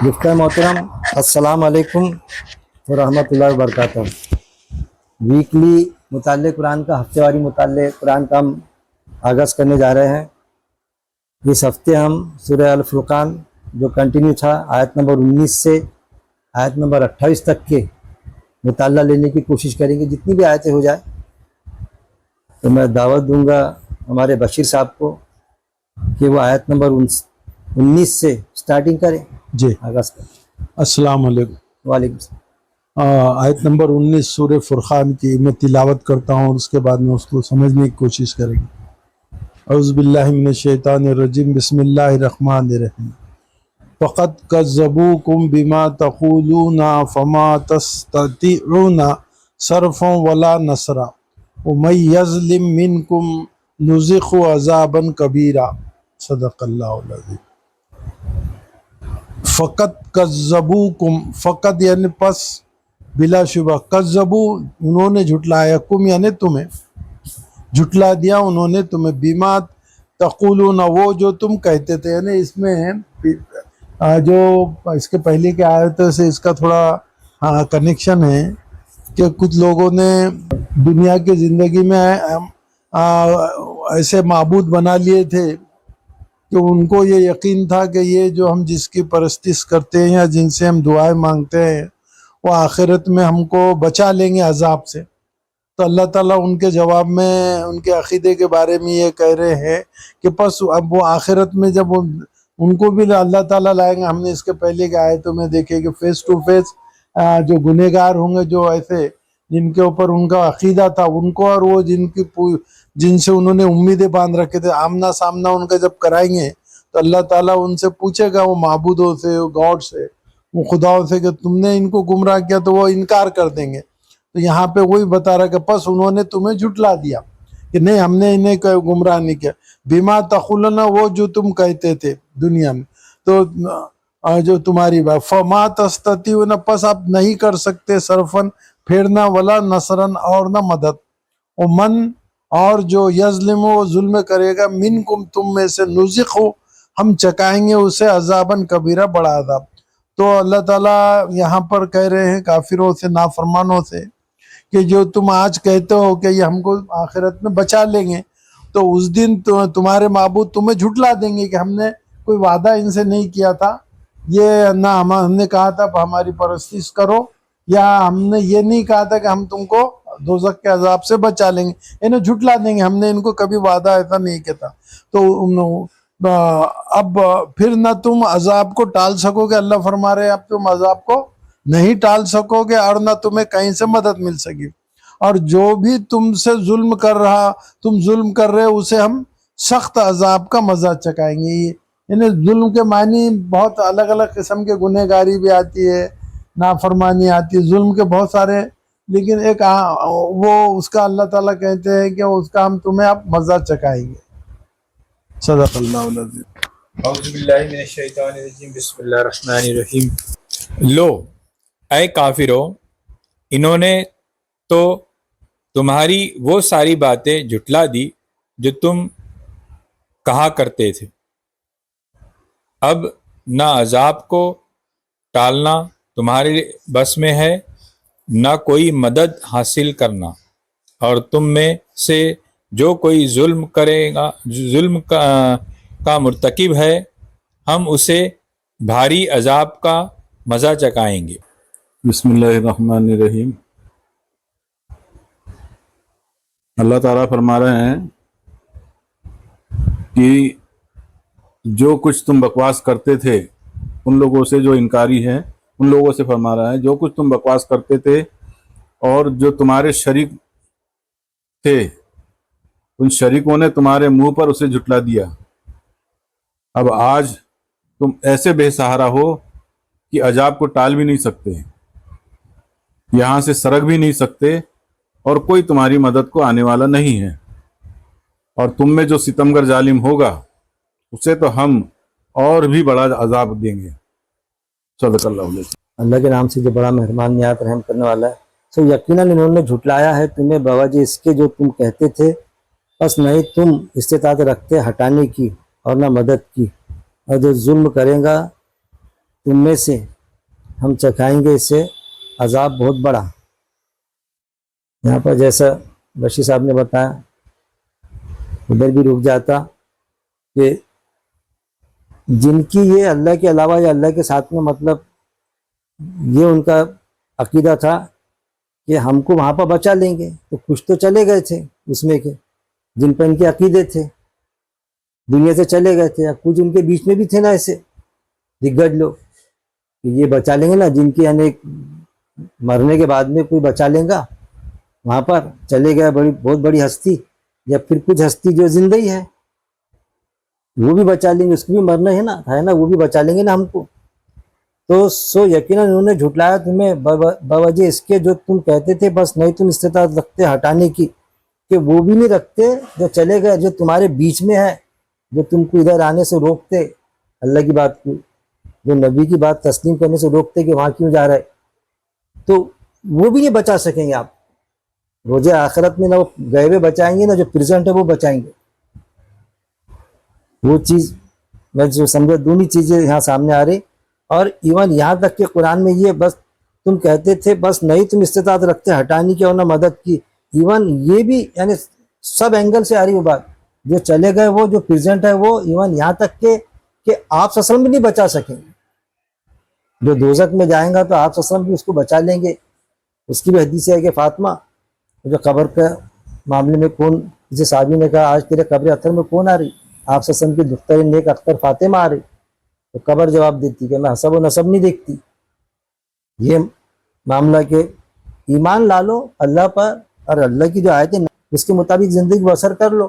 گفتہ محترم السلام علیکم ورحمۃ اللہ وبرکاتہ۔ ویکلی مطالعہ قرآن کا ہفتے واری مطالعہ قرآن کا ہم آغاز کرنے جا رہے ہیں۔ اس ہفتے ہم سورہ الفرقان جو کنٹینیو تھا آیت نمبر 19 سے آیت نمبر 28 تک کے مطالعہ لینے کی کوشش کریں گے، جتنی بھی آیتیں ہو جائے۔ تو میں دعوت دوں گا ہمارے بشیر صاحب کو کہ وہ آیت نمبر 19 سے سٹارٹنگ کریں، جی آغاز کریں۔ السلام علیکم۔ وعلیکم السلام۔ آیت نمبر 19 سورہ فرقان کی میں تلاوت کرتا ہوں اور اس کے بعد میں اس کو سمجھنے کی کوشش کریں گے۔ اعوذ باللہ من الشیطان الرجیم، بسم اللہ الرحمن الرحیم۔ فقد کذبوکم بما تقولون فما تستطیعون صرفا ولا نصرا ومن یظلم منکم نذقہ عذابا کبیرا۔ صدق اللہ العظیم۔ فقط کذبوکم، فقط یعنی پس، بلا شبہ، کذبو انہوں نے جھٹلایا، کم یعنی تمہیں جھٹلا دیا انہوں نے تمہیں، بیما تقولون وہ جو تم کہتے تھے، یعنی اس میں جو اس کے پہلے کے آیتوں سے اس کا تھوڑا کنیکشن ہے کہ کچھ لوگوں نے دنیا کی زندگی میں ایسے معبود بنا لیے تھے کہ ان کو یہ یقین تھا کہ یہ جو ہم جس کی پرستش کرتے ہیں یا جن سے ہم دعائیں مانگتے ہیں وہ آخرت میں ہم کو بچا لیں گے عذاب سے۔ تو اللہ تعالیٰ ان کے جواب میں ان کے عقیدے کے بارے میں یہ کہہ رہے ہیں کہ پس اب وہ آخرت میں جب ان کو بھی اللہ تعالیٰ لائیں گے۔ ہم نے اس کے پہلے کے آیتوں میں دیکھے کہ فیس ٹو فیس جو گنہگار ہوں گے، جو ایسے جن کے اوپر ان کا عقیدہ تھا ان کو، اور وہ جن سے انہوں نے امیدیں باندھ رکھے تھے، آمنا سامنا ان کا جب کرائیں گے تو اللہ تعالیٰ ان سے پوچھے گا، وہ معبودوں سے، گاڈ سے، وہ خداؤں سے، کہ تم نے ان کو گمراہ کیا، تو وہ انکار کر دیں گے۔ تو یہاں پہ وہی بتا رہا کہ پس انہوں نے تمہیں جھٹلا دیا کہ نہیں، ہم نے انہیں گمراہ نہیں کیا، بیما تقولنا وہ جو تم کہتے تھے دنیا میں، تو جو تمہاری بات، فما تستطیعون پس آپ نہیں کر سکتے، صرفن پھیرنا، ولا نصرن اور نہ مدد، ومن اور جو یظلم وہ ظلم کرے گا، منکم تم میں سے، نذقہ ہم چکائیں گے اسے عذاباً کبیرہ بڑا عذاب۔ تو اللہ تعالیٰ یہاں پر کہہ رہے ہیں کافروں سے، نافرمانوں سے، کہ جو تم آج کہتے ہو کہ یہ ہم کو آخرت میں بچا لیں گے، تو اس دن تمہارے معبود تمہیں جھٹلا دیں گے کہ ہم نے کوئی وعدہ ان سے نہیں کیا تھا، یہ نہ ہم نے کہا تھا ہماری پرستش کرو، یا ہم نے یہ نہیں کہا تھا کہ ہم تم کو دوزخ کے عذاب سے بچا لیں گے، انہیں جھٹلا دیں گے، ہم نے ان کو کبھی وعدہ ایسا نہیں کیا تھا۔ تو اب پھر نہ تم عذاب کو ٹال سکو گے، اللہ فرما رہے اب تم عذاب کو نہیں ٹال سکو گے، اور نہ تمہیں کہیں سے مدد مل سکے، اور جو بھی تم سے ظلم کر رہے اسے ہم سخت عذاب کا مزہ چکائیں گے۔ یعنی ظلم کے معنی بہت الگ الگ قسم کے، گنہگاری بھی آتی ہے، نافرمانی آتی ہے، ظلم کے بہت سارے، لیکن ایک وہ اس کا اللہ تعالیٰ کہتے ہیں کہ اس کا ہم تمہیں اب مزہ چکائیں گے۔ صدق اللہ العظیم۔ اعوذ باللہ من الشیطان الرجیم، بسم اللہ الرحمن الرحیم۔ لو اے کافرو، انہوں نے تو تمہاری وہ ساری باتیں جھٹلا دی جو تم کہا کرتے تھے، اب نہ عذاب کو ٹالنا تمہارے بس میں ہے، نہ کوئی مدد حاصل کرنا، اور تم میں سے جو کوئی ظلم کرے گا، ظلم کا مرتکب ہے، ہم اسے بھاری عذاب کا مزہ چکائیں گے۔ بسم اللہ الرحمن الرحیم۔ اللہ تعالیٰ فرما رہے ہیں کہ جو کچھ تم بکواس کرتے تھے ان لوگوں سے جو انکاری ہیں، ان لوگوں سے فرما رہا ہے جو کچھ تم بکواس کرتے تھے اور جو تمہارے شریک تھے، ان شریکوں نے تمہارے منہ پر اسے جھٹلا دیا۔ اب آج تم ایسے بے سہارا ہو کہ عذاب کو ٹال بھی نہیں سکتے، یہاں سے سرک بھی نہیں سکتے، اور کوئی تمہاری مدد کو آنے والا نہیں ہے، اور تم میں جو ستمگر ظالم ہوگا اسے تو ہم اور بھی بڑا عذاب دیں گے۔ صدق اللہ علیہ وسلم۔ اللہ کے نام سے جو بڑا مہربان نہایت رحم کرنے والا ہے۔ سو یقیناً انہوں نے جھٹلایا ہے تمہیں بوجہ اس کے جو تم کہتے تھے، بس نہیں تم استطاعت رکھتے ہٹانے کی اور نہ مدد کی، اور جو ظلم کرے گا تم میں سے ہم چکھائیں گے اسے عذاب بہت بڑا. یہاں پر جیسا بشیر صاحب نے بتایا ادھر بھی رک جاتا کہ جن کی یہ اللہ کے علاوہ یا اللہ کے ساتھ میں مطلب یہ ان کا عقیدہ تھا کہ ہم کو وہاں پر بچا لیں گے، تو کچھ تو چلے گئے تھے اس میں کے جن پر ان کے عقیدے تھے، دنیا سے چلے گئے تھے، یا کچھ ان کے بیچ میں بھی تھے نا ایسے دگگج لوگ کہ یہ بچا لیں گے نا، جن کی یعنی مرنے کے بعد میں کوئی بچا لیں گا، وہاں پر چلے گئے بہت بڑی ہستی، یا پھر کچھ ہستی جو زندہ ہی ہے وہ بھی بچا لیں گے، اس کو بھی مرنا ہے نا وہ بھی بچا لیں گے نا ہم کو. تو سو یقیناً انہوں نے جھٹلایا تمہیں بوجہ اس کے جو تم کہتے تھے بس نہیں تم استطاعت رکھتے ہٹانے کی، کہ وہ بھی نہیں رکھتے جو چلے گئے، جو تمہارے بیچ میں ہے، جو تم کو ادھر آنے سے روکتے اللہ کی بات کو، جو نبی کی بات تسلیم کرنے سے روکتے کہ وہاں کیوں جا رہے، تو وہ بھی نہیں بچا سکیں گے آپ. روز آخرت میں نہ وہ گئے ہوئے بچائیں گے، نہ جو پریزنٹ ہے وہ بچائیں گے. وہ چیز میں جو سمجھا دونوں چیزیں یہاں سامنے آ رہی. اور ایون یہاں تک کہ قرآن میں یہ بس تم کہتے تھے بس نہیں تم استطاعت رکھتے ہٹانے کی اور نہ مدد کی، ایون یہ بھی یعنی سب اینگل سے آ رہی وہ بات، جو چلے گئے وہ جو پریزنٹ ہے وہ ایون یہاں تک کہ آپ وسلم بھی نہیں بچا سکیں گے. جو دوزخ میں جائیں گا تو آپ وسلم بھی اس کو بچا لیں گے. اس کی بھی حدیث ہے کہ فاطمہ جو قبر کے معاملے میں کون، جسے صحابی نے کہا آج تیرے قبر اختر میں کون آ رہی، آپ وسلم کی دختر نیک اختر فاطمہ آ رہی، تو قبر جواب دیتی کہ میں حسب و نسب نہیں دیکھتی. یہ معاملہ کہ ایمان لا لو اللہ پر اور اللہ کی جو آیتیں اس کے مطابق زندگی بسر کر لو.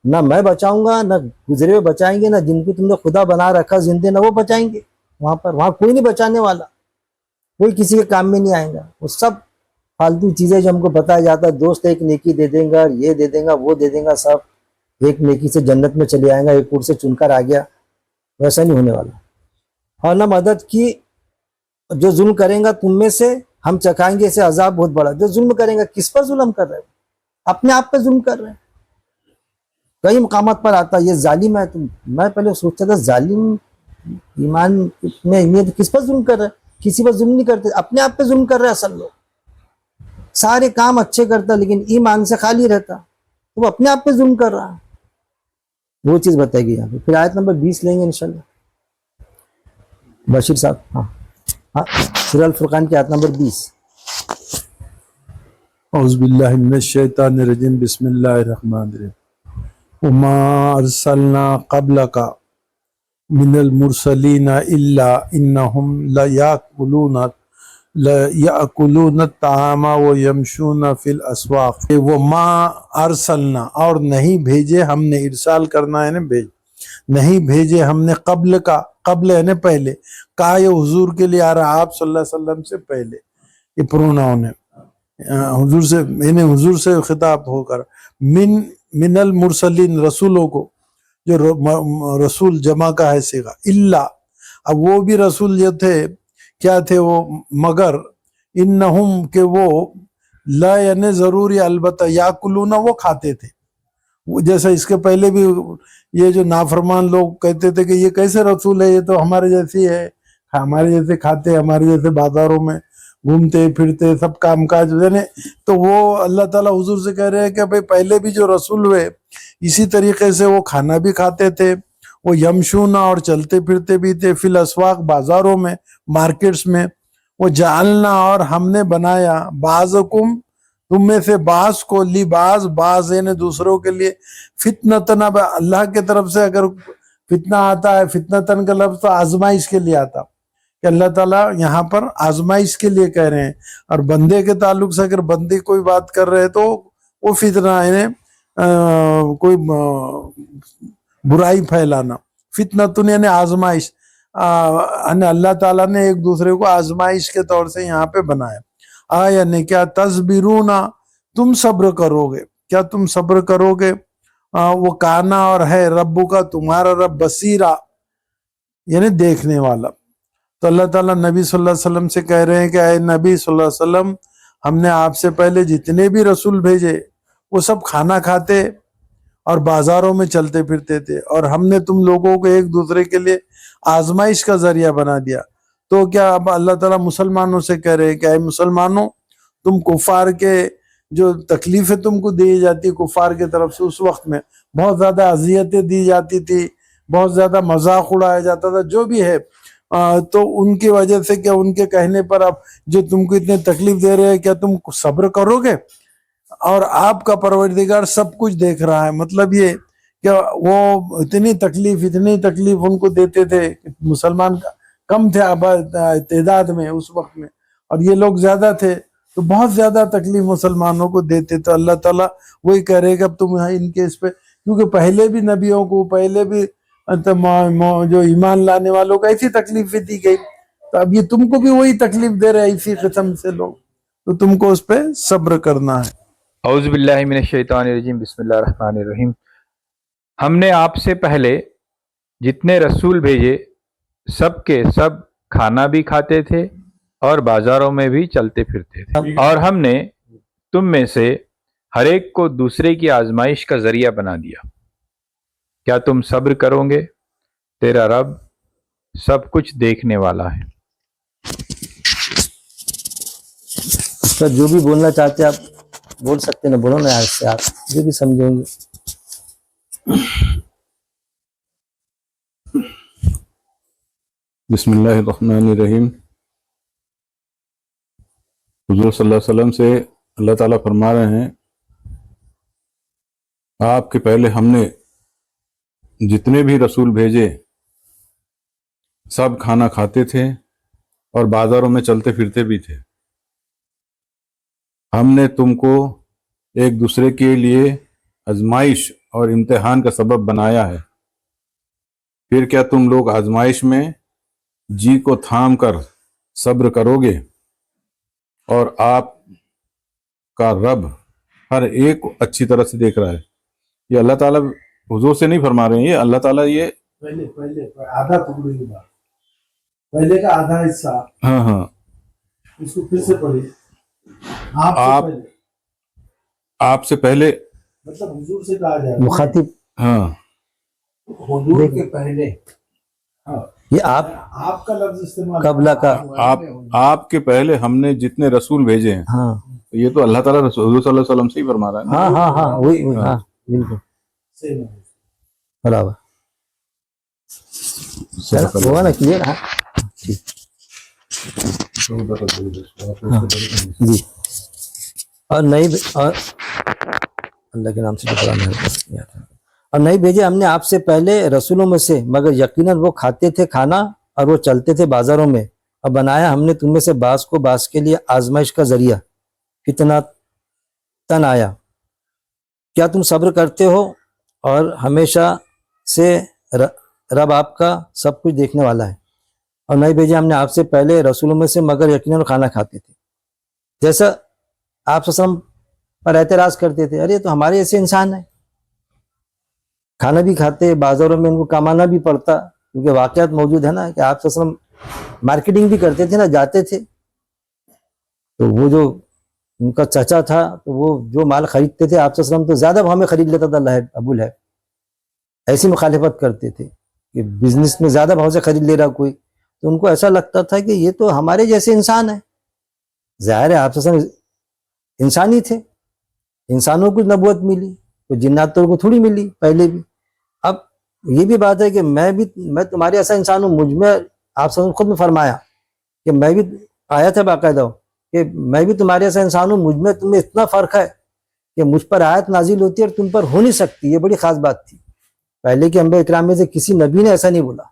نہ میں بچاؤں گا، نہ گزرے ہوئے بچائیں گے، نہ جن کو تم نے خدا بنا رکھا زندے نہ وہ بچائیں گے. وہاں کوئی نہیں بچانے والا، کوئی کسی کے کام میں نہیں آئے گا. وہ سب فالتو چیزیں جو ہم کو بتایا جاتا ہے، دوست ایک نیکی دے دیں گا، یہ دے دیں گا، وہ دے دیں گا، سب ایک نیکی سے جنت میں چلے آئیں گا، ایک اور سے چن کر آ گیا، ویسا نہیں ہونے والا. اور نہ مدد کی، جو ظلم کریں گا تم میں سے ہم چکھائیں گے اسے عذاب بہت بڑا. جو ظلم کریں گا کس پر ظلم کر رہے ہیں؟ اپنے آپ پہ ظلم کر رہے ہیں. کئی مقامات پر آتا یہ ظالم ہے. میں پہلے سوچتا تھا ظالم ایمان میں یہ کس پر ظلم کر رہے ہیں؟ کسی پر ظلم نہیں کرتے، اپنے آپ پہ ظلم کر رہے ہیں. اصل لوگ سارے کام اچھے کرتا لیکن ایمان سے خالی رہتا، وہ اپنے آپ پہ ظلم کر رہا. وہ چیز بتائے گی یہاں پہ. پھر آیت نمبر 20 لیں گے انشاءاللہ بشیر صاحب. ہاں سورہ الفرقان کی آیت نمبر 20. اعوذ باللہ من الشیطان الرجیم بسم اللہ الرحمن الرحیم. وما ارسلنا قبلک من المرسلین الا انہم لیأکلون الطعام ویمشون فی الاسواق. وما ارسلنا اور نہیں بھیجے ہم نے، ارسال کرنا ہے نا بھیج، نہیں بھیجے ہم نے قبل کا، قبل ہے نا پہلے کا، یہ حضور کے لیے آ رہا آپ صلی اللہ علیہ وسلم سے پہلے، یہ پروناؤن ہے حضور سے، یعنی حضور سے خطاب ہو کر، من المرسلین رسولوں کو، جو رسول جمع کا ہے صیغہ، اللہ اب وہ بھی رسول جو تھے کیا تھے وہ، مگر انہم کہ وہ لا یعنی ضروری البتہ یاکلون وہ کھاتے تھے. جیسا اس کے پہلے بھی یہ جو نافرمان لوگ کہتے تھے کہ یہ کیسے رسول ہے، یہ تو ہمارے جیسی ہے، ہمارے جیسے کھاتے، ہمارے جیسے بازاروں میں گھومتے پھرتے سب کام کاج. تو وہ اللہ تعالیٰ حضور سے کہہ رہے ہیں کہ بھئی پہلے بھی جو رسول ہوئے اسی طریقے سے وہ کھانا بھی کھاتے تھے، وہ یمشونا اور چلتے پھرتے بھی تھے، فی الاسواق بازاروں میں، مارکیٹس میں. وہ جعلنا اور ہم نے بنایا، بعضکم تم میں سے بعض کو، لباس بعض یعنی دوسروں کے لیے، فتنتن. اب اللہ کے طرف سے اگر فتنہ آتا ہے، فتنتن کا لفظ تو آزمائش کے لیے آتا، کہ اللہ تعالیٰ یہاں پر آزمائش کے لیے کہہ رہے ہیں. اور بندے کے تعلق سے اگر بندے کوئی بات کر رہے تو وہ فتنہ یعنی کوئی برائی پھیلانا. فتنتن یعنی آزمائش، اللہ تعالیٰ نے ایک دوسرے کو آزمائش کے طور سے یہاں پہ بنایا. یعنی کیا تصبرون تم صبر کرو گے، کیا تم صبر کرو گے. وہ کانا اور ہے ربو کا تمہارا رب بصیرا یعنی دیکھنے والا. تو اللہ تعالیٰ نبی صلی اللہ علیہ وسلم سے کہہ رہے ہیں کہ اے نبی صلی اللہ علیہ وسلم، ہم نے آپ سے پہلے جتنے بھی رسول بھیجے وہ سب کھانا کھاتے اور بازاروں میں چلتے پھرتے تھے، اور ہم نے تم لوگوں کو ایک دوسرے کے لیے آزمائش کا ذریعہ بنا دیا. تو کیا اب اللہ تعالیٰ مسلمانوں سے کہہ رہے کہ اے مسلمانوں، تم کفار کے جو تکلیفیں تم کو دی جاتی کفار کی طرف سے، اس وقت میں بہت زیادہ اذیتیں دی جاتی تھی، بہت زیادہ مذاق اڑایا جاتا تھا، جو بھی ہے، تو ان کی وجہ سے کیا ان کے کہنے پر اب جو تم کو اتنے تکلیف دے رہے ہیں، کیا تم صبر کرو گے؟ اور آپ کا پروردگار سب کچھ دیکھ رہا ہے. مطلب یہ کہ وہ اتنی تکلیف ان کو دیتے تھے، مسلمان کم تھے تعداد میں اس وقت میں، اور یہ لوگ زیادہ تھے، تو بہت زیادہ تکلیف مسلمانوں کو دیتے. تو اللہ تعالیٰ وہی کہہ رہے کہ اب تم ان کے اس پہ، کیونکہ پہلے بھی نبیوں کو، پہلے بھی جو ایمان لانے والوں کو ایسی تکلیفیں دی گئی، تو اب یہ تم کو بھی وہی تکلیف دے رہے اسی قسم سے لوگ، تو تم کو اس پہ صبر کرنا ہے. اعوذ باللہ من الشیطان الرجیم، بسم اللہ الرحمن الرحیم. ہم نے آپ سے پہلے جتنے رسول بھیجے سب کے سب کھانا بھی کھاتے تھے اور بازاروں میں بھی چلتے پھرتے تھے، اور ہم نے تم میں سے ہر ایک کو دوسرے کی آزمائش کا ذریعہ بنا دیا. کیا تم صبر کرو گے؟ تیرا رب سب کچھ دیکھنے والا ہے. اس کا جو بھی بولنا چاہتے ہیں آپ بول سکتے ہیں، بولو نا یار سے، آپ جو بھی سمجھیں گے. بسم اللہ الرحمن الرحیم. حضور صلی اللہ علیہ وسلم سے اللہ تعالیٰ فرما رہے ہیں، آپ کے پہلے ہم نے جتنے بھی رسول بھیجے سب کھانا کھاتے تھے اور بازاروں میں چلتے پھرتے بھی تھے. ہم نے تم کو ایک دوسرے کے لیے آزمائش اور امتحان کا سبب بنایا ہے. پھر کیا تم لوگ آزمائش میں جی کو تھام کر صبر کرو گے؟ اور آپ کا رب ہر ایک کو اچھی طرح سے دیکھ رہا ہے. یہ اللہ تعالیٰ حضور سے نہیں فرما رہے ہیں، یہ اللہ تعالیٰ یہ پہلے آدھا ٹکڑے کی بات، پہلے کا آدھا حصہ، ہاں اس کو پھر سے پڑھیے. آپ سے پہلے مطلب حضور سے کہا جائے، مخاطب ہاں حضور کے پہلے، یہ آپ کا لفظ استعمال قبلہ کا، آپ کے پہلے ہم نے جتنے رسول بھیجے ہیں، ہاں یہ تو اللہ تعالیٰ حضور صلی اللہ علیہ وسلم سے ہی فرما رہا ہے. ہاں وہی ہاں بالکل برابر. ہوا نا کلیئر؟ ہاں جی. اور نہیں، اور اللہ کے نام سے اور نہیں بھیجے ہم نے آپ سے پہلے رسولوں میں سے، مگر یقیناً وہ کھاتے تھے کھانا اور وہ چلتے تھے بازاروں میں. اور بنایا ہم نے تم میں سے بعض کو بعض کے لیے آزمائش کا ذریعہ، کتنا تن آیا. کیا تم صبر کرتے ہو؟ اور ہمیشہ سے رب آپ کا سب کچھ دیکھنے والا ہے. اور نہیں بھیجے ہم نے آپ سے پہلے رسولوں میں سے، مگر یقیناً کھانا کھاتے تھے. جیسا آپ وسلم پر اعتراض کرتے تھے، ارے تو ہمارے ایسے انسان ہیں، کھانا بھی کھاتے، بازاروں میں ان کو کمانا بھی پڑتا، کیونکہ واقعات موجود ہے نا کہ آپ وسلم مارکیٹنگ بھی کرتے تھے نا، جاتے تھے. تو وہ جو ان کا چچا تھا، تو وہ جو مال خریدتے تھے آپ وسلم تو زیادہ بھاؤ میں خرید لیتا تھا. لہب، ابو لہب ایسی مخالفت کرتے تھے کہ بزنس میں زیادہ بھاؤ سے خرید لے رہا کوئی، تو ان کو ایسا لگتا تھا کہ یہ تو ہمارے جیسے انسان ہیں. ظاہر ہے آپ وسلم انسانی تھے، انسانوں کو نبوت ملی تو جناتوں کو تھوڑی ملی پہلے بھی. اب یہ بھی بات ہے کہ میں تمہارے ایسا انسان ہوں. مجھ میں آپ سے خود نے فرمایا کہ میں بھی آیا تھا باقاعدہ کہ میں بھی تمہارے ایسا انسان ہوں، مجھ میں تمہیں اتنا فرق ہے کہ مجھ پر آیت نازل ہوتی ہے اور تم پر ہو نہیں سکتی. یہ بڑی خاص بات تھی. پہلے کے انبیاء اکرام میں سے کسی نبی نے ایسا نہیں بولا،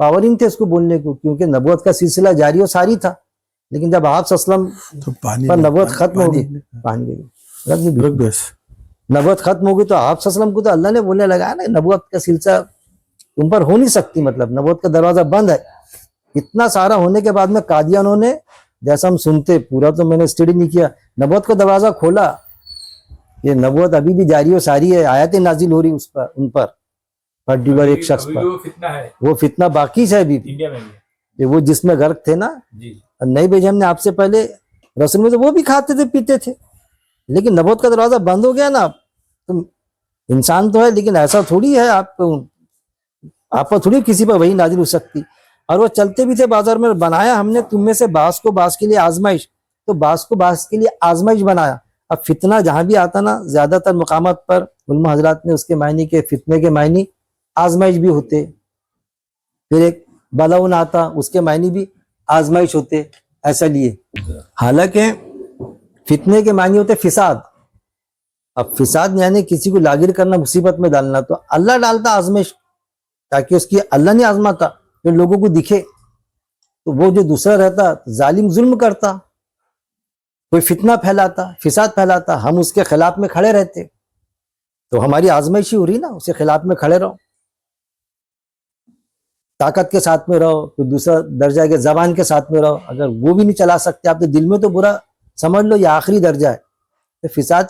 پاور ہی نہیں تھے اس کو بولنے کو، کیونکہ نبوت کا سلسلہ جاری و ساری تھا. لیکن جب آپ صلی اللہ علیہ وسلم پر نبوت ختم ہوگی، نبوت ختم ہوگی تو آپ صلی اللہ علیہ وسلم کو تو اللہ نے بولنے لگا نا نبوت کا سلسلہ تم پر ہو نہیں سکتی، مطلب نبوت کا دروازہ بند ہے. اتنا سارا ہونے کے بعد میں قادیانوں نے، جیسا ہم سنتے، پورا تو میں نے اسٹڈی نہیں کیا، نبوت کا دروازہ کھولا. یہ نبوت ابھی بھی جاری و ساری ہے، آیتیں نازل ہو رہی اس پر، ان پر پرٹیکولر ایک شخص پر. وہ فتنہ باقی ہے ابھی بھی، وہ جس میں غرق تھے نا. نہیں بھیجے ہم نے آپ سے پہلے رسول میں سے، وہ بھی کھاتے تھے پیتے تھے، لیکن نبوت کا دروازہ بند ہو گیا نا. تم انسان تو ہے لیکن ایسا تھوڑی ہے، آپ پر تھوڑی کسی پر وہی نازل ہو سکتی. اور وہ چلتے بھی تھے بازار میں. بنایا ہم نے تم میں سے بعض کو بعض کے لیے آزمائش, تو بعض کو بعض کے لیے آزمائش بنایا. اب فتنہ جہاں بھی آتا نا, زیادہ تر مقامات پر علماء حضرات نے اس کے معنی کے فتنے کے معنی آزمائش بھی ہوتے. پھر ایک بلاؤن آتا, اس کے معنی بھی آزمائش ہوتے, ایسا لیے. حالانکہ فتنے کے معنی ہوتے فساد. اب فساد یعنی کسی کو لاغر کرنا, مصیبت میں ڈالنا, تو اللہ ڈالتا آزمائش تاکہ اس کی اللہ نہیں آزماتا جو لوگوں کو دکھے. تو وہ جو دوسرا رہتا ظالم ظلم کرتا, کوئی فتنہ پھیلاتا, فساد پھیلاتا, ہم اس کے خلاف میں کھڑے رہتے, تو ہماری آزمائش ہی ہو رہی نا, اس کے خلاف میں کھڑے رہو, طاقت کے ساتھ میں رہو. پھر دوسرا درجہ ہے کہ زبان کے ساتھ میں رہو. اگر وہ بھی نہیں چلا سکتے آپ تو دل میں تو برا سمجھ لو, یہ آخری درجہ ہے. تو فساد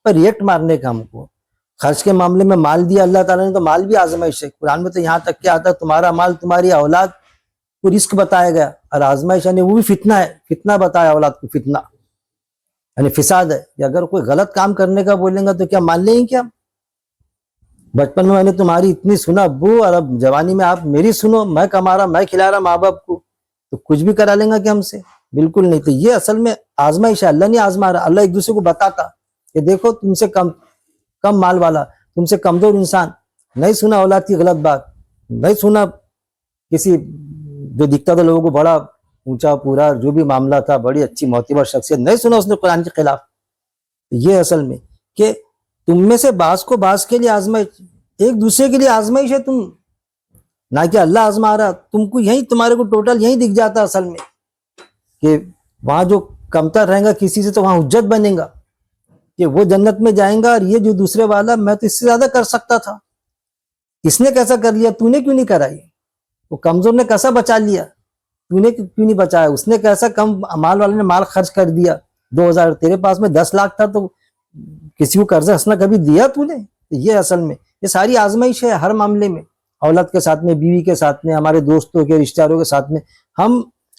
پر ریٹ مارنے کا ہم کو. خرچ کے معاملے میں مال دیا اللہ تعالیٰ نے, تو مال بھی آزمائش ہے. قرآن میں تو یہاں تک کیا آتا ہے, تمہارا مال تمہاری اولاد کو رزق بتایا گیا, اور آزمائش یعنی وہ بھی فتنہ ہے. فتنہ بتایا اولاد کو, فتنہ یعنی فساد ہے. کہ اگر کوئی غلط کام کرنے کا بولیں گا تو کیا مان لیں گے کیا؟ بچپن میں نے تمہاری اتنی سنا ابو, اور اب جوانی میں آپ میری سنو, میں کما رہا, میں کھلا رہا ماں باپ کو, تو کچھ بھی کرا لیں گا کہ ہم سے؟ بالکل نہیں. تو یہ اصل میں آزمائش ہے, اللہ نہیں آزما رہا. اللہ ایک دوسرے کو بتاتا کہ دیکھو تم سے کم مال والا, تم سے کمزور انسان, نہیں سنا اولاد کی غلط بات, نہیں سنا کسی جو دکھتا تھا لوگوں کو بڑا اونچا پورا جو بھی معاملہ تھا, بڑی اچھی معتبر شخصیت, نہیں سنا اس نے قرآن کے خلاف. یہ اصل میں کہ تم میں سے بعض کو بعض کے لیے آزمائش, ایک دوسرے کے لیے آزمائش ہے. تم نہ کہ اللہ آزما رہا, تم کو یہی تمہارے کو ٹوٹل یہی دکھ جاتا اصل میں کہ وہاں جو کمتر رہیں گا کسی سے تو وہاں حجت بنے گا کہ وہ جنت میں جائیں گا, اور یہ جو دوسرے والا میں تو اس سے زیادہ کر سکتا تھا, اس نے کیسا کر لیا, تو نے کیوں نہیں کرائی؟ وہ کمزور نے کیسا بچا لیا, تو نے کیوں نہیں بچایا؟ اس نے کیسا کم مال والے نے مال خرچ کر دیا, 2000, تیرے پاس میں 10 لاکھ تھا تو کسی کو قرضہ ہنسنا کبھی دیا تو نے؟ یہ اصل میں یہ ساری آزمائش ہے ہر معاملے میں, اولاد کے ساتھ میں, بیوی کے ساتھ میں, ہمارے دوستوں کے رشتہ داروں کے ساتھ میں.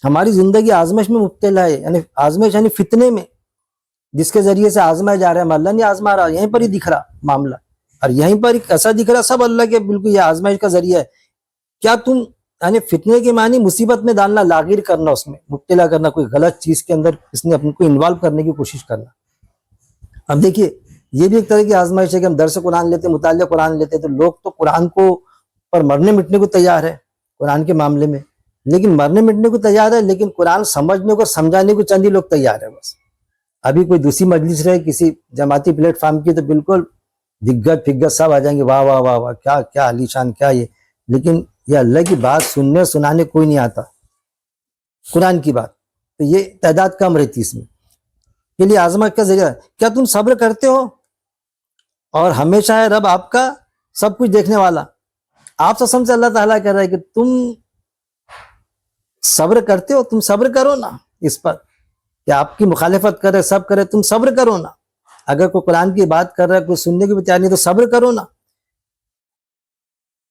ہماری زندگی آزمائش میں مبتلا ہے, یعنی آزمائش یعنی فتنے میں, جس کے ذریعے سے آزمائے جا رہے ہیں. اللہ نہیں آزما رہا, یہیں پر ہی دکھ رہا معاملہ, اور یہیں پر ایسا دکھ رہا سب اللہ کے بالکل یہ آزمائش کا ذریعہ ہے. کیا تم یعنی فتنے کے معنی مصیبت میں ڈالنا, لاغر کرنا, اس میں مبتلا کرنا, کوئی غلط چیز کے اندر اس نے اپنے کو انوالو کرنے کی کوشش کرنا. اب دیکھیے یہ بھی ایک طرح کی آزمائش ہے کہ ہم درس قرآن لیتے, مطالعہ قرآن لیتے, تو لوگ تو قرآن کو پر مرنے مٹنے کو تیار ہے قرآن کے معاملے میں, لیکن مرنے مٹنے کو تیار ہے, لیکن قرآن سمجھنے کو سمجھانے کو چند ہی لوگ تیار ہے بس. ابھی کوئی دوسری مجلس رہے کسی جماعتی پلیٹ فارم کی تو بالکل دگت فگت سب آ جائیں گے, واہ واہ واہ واہ, کیا کیا علی شان, کیا یہ. لیکن یہ اللہ کی بات سننے سنانے کوئی نہیں آتا, قرآن کی بات, تو یہ تعداد کم رہتی اس میں. کے لیے آزمائش کا ذریعہ. کیا تم صبر کرتے ہو اور ہمیشہ ہے رب آپ کا سب کچھ دیکھنے والا. آپ سے اللہ تعالیٰ کہہ رہا ہے کہ تم صبر کرتے ہو, تم صبر کرو نا اس پر کہ آپ کی مخالفت کرے, سب کرے, تم صبر کرو نا. اگر کوئی قرآن کی بات کر رہا ہے, کوئی سننے کی تیار نہیں تو صبر کرو نا.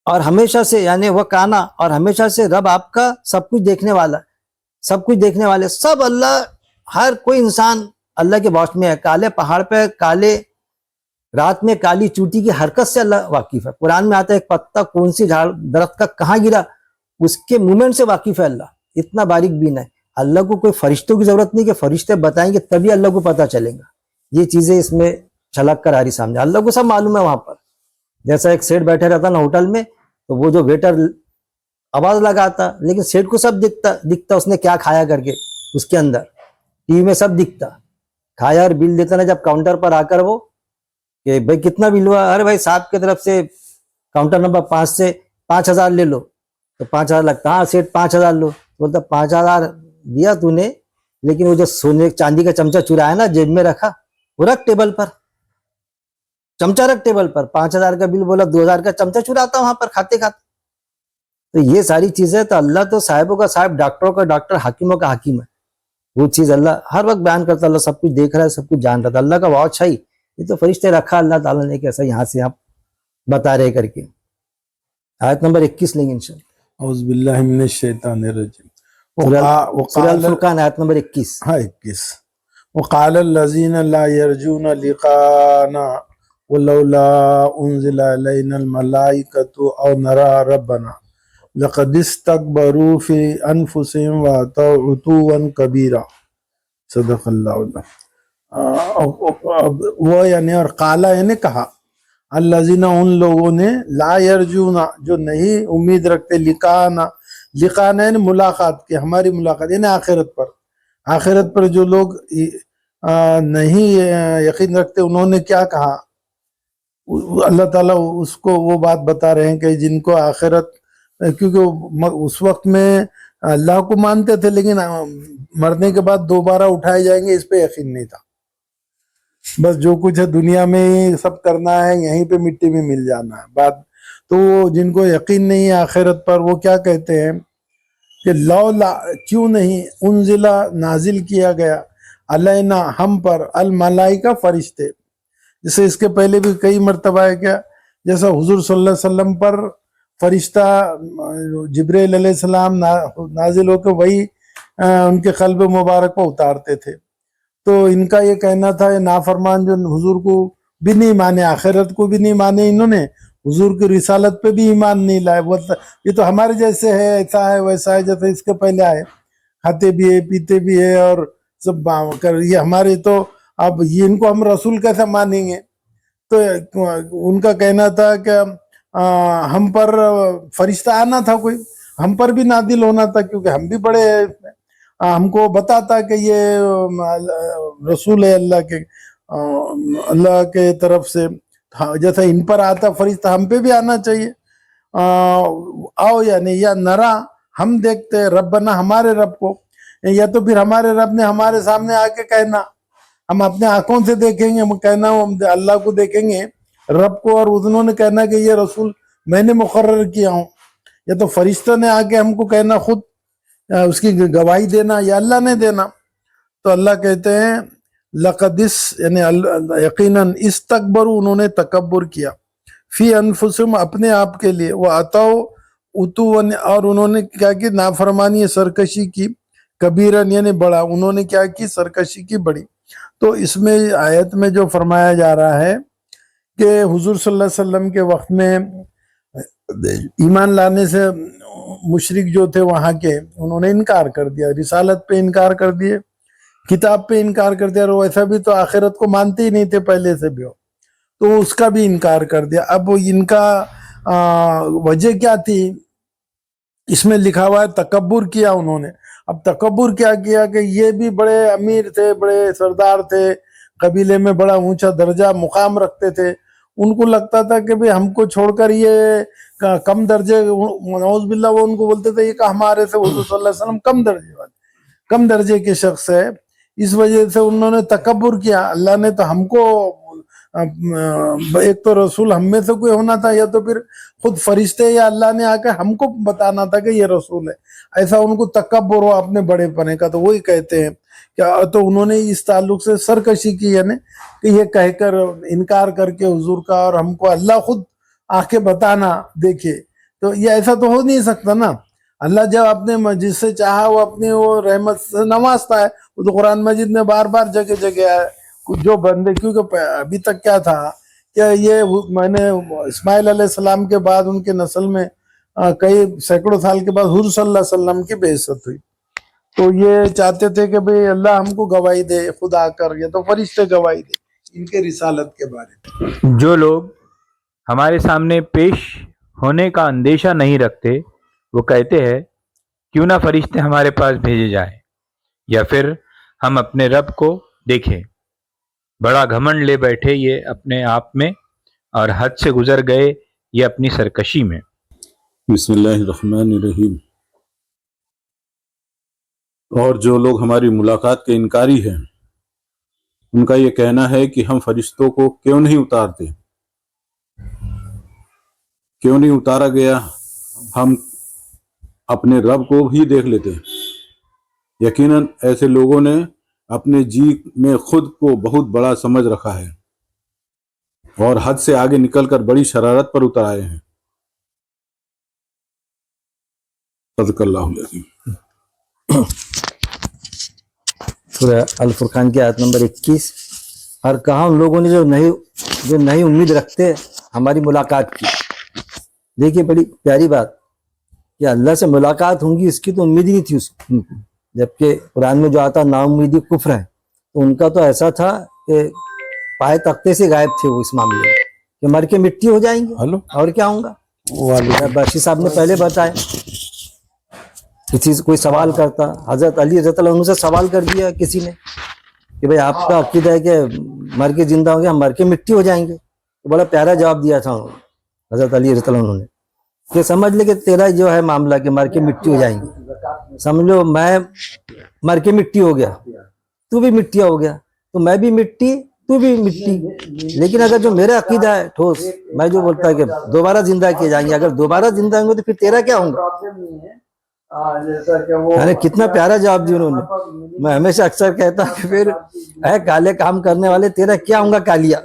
اور ہمیشہ سے یعنی وہ کانا, اور ہمیشہ سے رب آپ کا سب کچھ دیکھنے والا, سب کچھ دیکھنے والے سب اللہ, ہر کوئی انسان اللہ کے واش میں ہے. کالے پہاڑ پہ کالے رات میں کالی چوٹی کی حرکت سے اللہ واقف ہے. قرآن میں آتا ہے ایک پتا کون سی درخت کا کہاں گرا, اس کے مومنٹ سے واقف ہے اللہ, اتنا باریک بین ہے. اللہ کو کوئی فرشتوں کی ضرورت نہیں کہ فرشتے بتائیں گے تبھی اللہ کو پتہ چلے گا. یہ چیزیں اس میں چھلک کر آ رہی سامنے, اللہ کو سب معلوم ہے. وہاں پر جیسا ایک سیٹ بیٹھے رہتا نا ہوٹل میں, تو وہ جو ویٹر آواز لگاتا, لیکن سیٹ کو سب دکھتا اس نے کیا کھایا کر کے, اس کے اندر ٹی وی میں سب دکھتا, کھایا اور بل دیتا نا جب کاؤنٹر پر آ کر وہ کہ بھائی کتنا بل ہوا, ارے بھائی صاحب کی طرف سے کاؤنٹر نمبر 5 سے 5000 لے لو, تو 5000 لگتا, ہاں سیٹ 5000 لو, بولتا 5000 دیا تو نے, لیکن وہ جو سونے چاندی کا چمچہ چرایا نا جیب میں رکھا, وہ رکھ ٹیبل پر, چمچہ رکھ ٹیبل پر. 5000 کا بل بولا 2000 کا چمچہ چراتا وہاں پر کھاتے کھاتے. تو یہ ساری چیزیں تو اللہ تو صاحبوں کا صاحب, ڈاکٹروں کا ڈاکٹر, حکیموں کا حکیم ہے. وہ چیز اللہ ہر وقت بیان کرتا, اللہ سب کچھ دیکھ رہا ہے, سب کچھ جان رہا تھا. اللہ کا واچ ہے, یہ تو فرشتے رکھا اللہ تعالیٰ نے کیسا یہاں سے آپ بتا رہے کر کے. آیت نمبر 21 لیں گے انشاءاللہ. اعوذ باللہ من الشیطان الرجیم. سورہ الفرقان آیت نمبر 21. ہاں 21. وقال الذین لا یرجون لقاءنا ولولا انزل علینا الملائکۃ او نرى ربنا لقد استكبروا في انفسهم واتوا عتوا کبیرا، صدق اللہ وہ یعنی اور قالا یعنی کہا، الذین ان لوگوں نے لا یرجون جو نہیں امید رکھتے، لقانا یعنی ملاقات کی، ہماری ملاقات یعنی آخرت پر جو لوگ نہیں یقین رکھتے، انہوں نے کیا کہا؟ اللہ تعالیٰ اس کو وہ بات بتا رہے ہیں کہ جن کو آخرت، کیونکہ اس وقت میں اللہ کو مانتے تھے لیکن مرنے کے بعد دوبارہ اٹھائے جائیں گے اس پہ یقین نہیں تھا، بس جو کچھ ہے دنیا میں ہی سب کرنا ہے، یہیں پہ مٹی میں مل جانا ہے بات۔ تو جن کو یقین نہیں ہے آخرت پر، وہ کیا کہتے ہیں کہ لولا کیوں نہیں انزلہ نازل کیا گیا علینا ہم پر الملائکہ فرشتے، جیسے اس کے پہلے بھی کئی مرتبہ ہے کیا، جیسا حضور صلی اللہ علیہ وسلم پر فرشتہ جبرائیل علیہ السلام نازل ہو کے وہی ان کے قلب مبارک پر اتارتے تھے، تو ان کا یہ کہنا تھا، یہ نافرمان جو حضور کو بھی نہیں مانے، آخرت کو بھی نہیں مانے، انہوں نے حضور کی رسالت پہ بھی ایمان نہیں لائے، یہ تو ہمارے جیسے ہے، ایسا ہے ویسا ہے، جیسے اس کے پہلے آئے، کھاتے بھی ہے پیتے بھی ہے اور سب یہ ہمارے، تو اب یہ ان کو ہم رسول کیسے مانیں گے؟ تو ان کا کہنا تھا کہ ہم پر فرشتہ آنا تھا، کوئی ہم پر بھی نازل ہونا تھا، کیونکہ ہم بھی بڑے ہم کو بتاتا کہ یہ رسول ہے اللہ کے طرف سے، جیسا ان پر آتا فرشتہ ہم پہ بھی آنا چاہیے۔ آؤ یعنی یا نرا ہم دیکھتے ربنا ہمارے رب کو، یا تو پھر ہمارے رب نے ہمارے سامنے آ کے کہنا، ہم اپنے آنکھوں سے دیکھیں گے، ہم کہنا ہم اللہ کو دیکھیں گے رب کو، اور انہوں نے کہنا کہ یہ رسول میں نے مقرر کیا ہوں، یا تو فرشتوں نے آ کے ہم کو کہنا، خود اس کی گواہی دینا، یا اللہ نے دینا۔ تو اللہ کہتے ہیں لقدس یعنی یقیناً استکبروا انہوں نے تکبر کیا، فی انفسہم اپنے آپ کے لیے، وہ اتوا عتوا اور انہوں نے کیا کی، نافرمانی سرکشی کی، کبیرن یعنی بڑا، انہوں نے کیا کی، سرکشی کی بڑی۔ تو اس میں آیت میں جو فرمایا جا رہا ہے کہ حضور صلی اللہ علیہ وسلم کے وقت میں ایمان لانے سے مشرک جو تھے وہاں کے، انہوں نے انکار کر دیا، رسالت پہ انکار کر دیے، کتاب پہ انکار کر دیا، اور ویسا بھی تو آخرت کو مانتے ہی نہیں تھے پہلے سے بھی، تو اس کا بھی انکار کر دیا۔ اب ان کا وجہ کیا تھی، اس میں لکھا ہوا ہے تکبر کیا انہوں نے۔ اب تکبر کیا کیا کہ یہ بھی بڑے امیر تھے، بڑے سردار تھے، قبیلے میں بڑا اونچا درجہ مقام رکھتے تھے، ان کو لگتا تھا کہ بھی ہم کو چھوڑ کر یہ کم درجے، نعوذ باللہ وہ ان کو بولتے تھے یہ کہ ہمارے سے حضور صلی اللہ علیہ وسلم کم درجے والے، کم درجے کے شخص ہے، اس وجہ سے انہوں نے تکبر کیا۔ اللہ نے تو ہم کو ایک تو رسول ہم میں سے کوئی ہونا تھا، یا تو پھر خود فرشتے یا اللہ نے آ کے ہم کو بتانا تھا کہ یہ رسول ہے، ایسا ان کو تکبر ہو اپنے بڑے پنے کا۔ تو وہی کہتے ہیں کہ تو انہوں نے اس تعلق سے سرکشی کی، یعنی کہ یہ کہہ کر انکار کر کے حضور کا، اور ہم کو اللہ خود آ کے بتانا دیکھے، تو یہ ایسا تو ہو نہیں سکتا نا۔ اللہ جب اپنے جس سے چاہا وہ اپنی وہ رحمت سے نوازتا ہے، وہ تو قرآن مجید میں بار بار جگہ جگہ ہے، جو بندے، کیونکہ ابھی تک کیا تھا کہ یہ میں نے اسماعیل علیہ السلام کے بعد ان کے نسل میں کئی سینکڑوں سال کے بعد حضور صلی اللہ علیہ وسلم کی بعثت ہوئی، تو یہ چاہتے تھے کہ بھئی اللہ ہم کو گواہی دے خدا کر، یا تو فرشتے گواہی دے ان کے رسالت کے بارے میں۔ جو لوگ ہمارے سامنے پیش ہونے کا اندیشہ نہیں رکھتے، وہ کہتے ہیں کیوں نہ فرشتے ہمارے پاس بھیجے جائیں، یا پھر ہم اپنے رب کو دیکھیں۔ بڑا گھمنڈ لے بیٹھے یہ اپنے آپ میں، اور حد سے گزر گئے یہ اپنی سرکشی میں۔ بسم اللہ الرحمن الرحیم۔ اور جو لوگ ہماری ملاقات کے انکاری ہیں، ان کا یہ کہنا ہے کہ ہم فرشتوں کو کیوں نہیں اتارتے، کیوں نہیں اتارا گیا، ہم اپنے رب کو بھی دیکھ لیتے۔ یقیناً ایسے لوگوں نے اپنے جی میں خود کو بہت بڑا سمجھ رکھا ہے، اور حد سے آگے نکل کر بڑی شرارت پر اتر آئے ہیں۔ صدق اللہ العظیم۔ سورہ الفرقان کی آیت نمبر 21۔ اور کہا ان لوگوں نے جو نہیں امید رکھتے ہماری ملاقات کی۔ دیکھیے بڑی پیاری بات کہ اللہ سے ملاقات ہوں گی اس کی تو امید ہی نہیں تھی ان کو، جبکہ قرآن میں جو آتا نا امیدی کفر ہے، تو ان کا تو ایسا تھا کہ پائے تختے سے غائب تھے وہ اس معاملے میں کہ مر کے مٹی ہو جائیں گے ہلو اور کیا ہوں گا۔ بخشی صاحب نے پہلے بتایا، کسی سے کوئی سوال کرتا، حضرت علی رضی اللہ عنہ سے سوال کر دیا کسی نے کہ بھائی آپ کا عقیدہ ہے کہ مر کے زندہ ہوں گے، ہم مر کے مٹی ہو جائیں گے، تو بڑا پیارا جواب دیا تھا حضرت علی رضی اللہ عنہ نے کہ سمجھ لے کہ تیرا جو ہے معاملہ کہ مر کے مٹی ہو جائیں گے، سمجھ لو میں مر کے مٹی ہو گیا، تو بھی مٹی ہو گیا، تو میں بھی مٹی تو بھی مٹی، لیکن اگر جو میرا عقیدہ ہے ٹھوس، میں جو بولتا ہے کہ دوبارہ زندہ کیے جائیں گے، اگر دوبارہ زندہ ہوں گے تو پھر تیرا کیا ہوں گا؟ یعنی کتنا پیارا جواب دیا انہوں نے۔ میں ہمیشہ اکثر کہتا ہوں کہ پھر اے کالے کام کرنے والے تیرا کیا ہوں گا کالیا،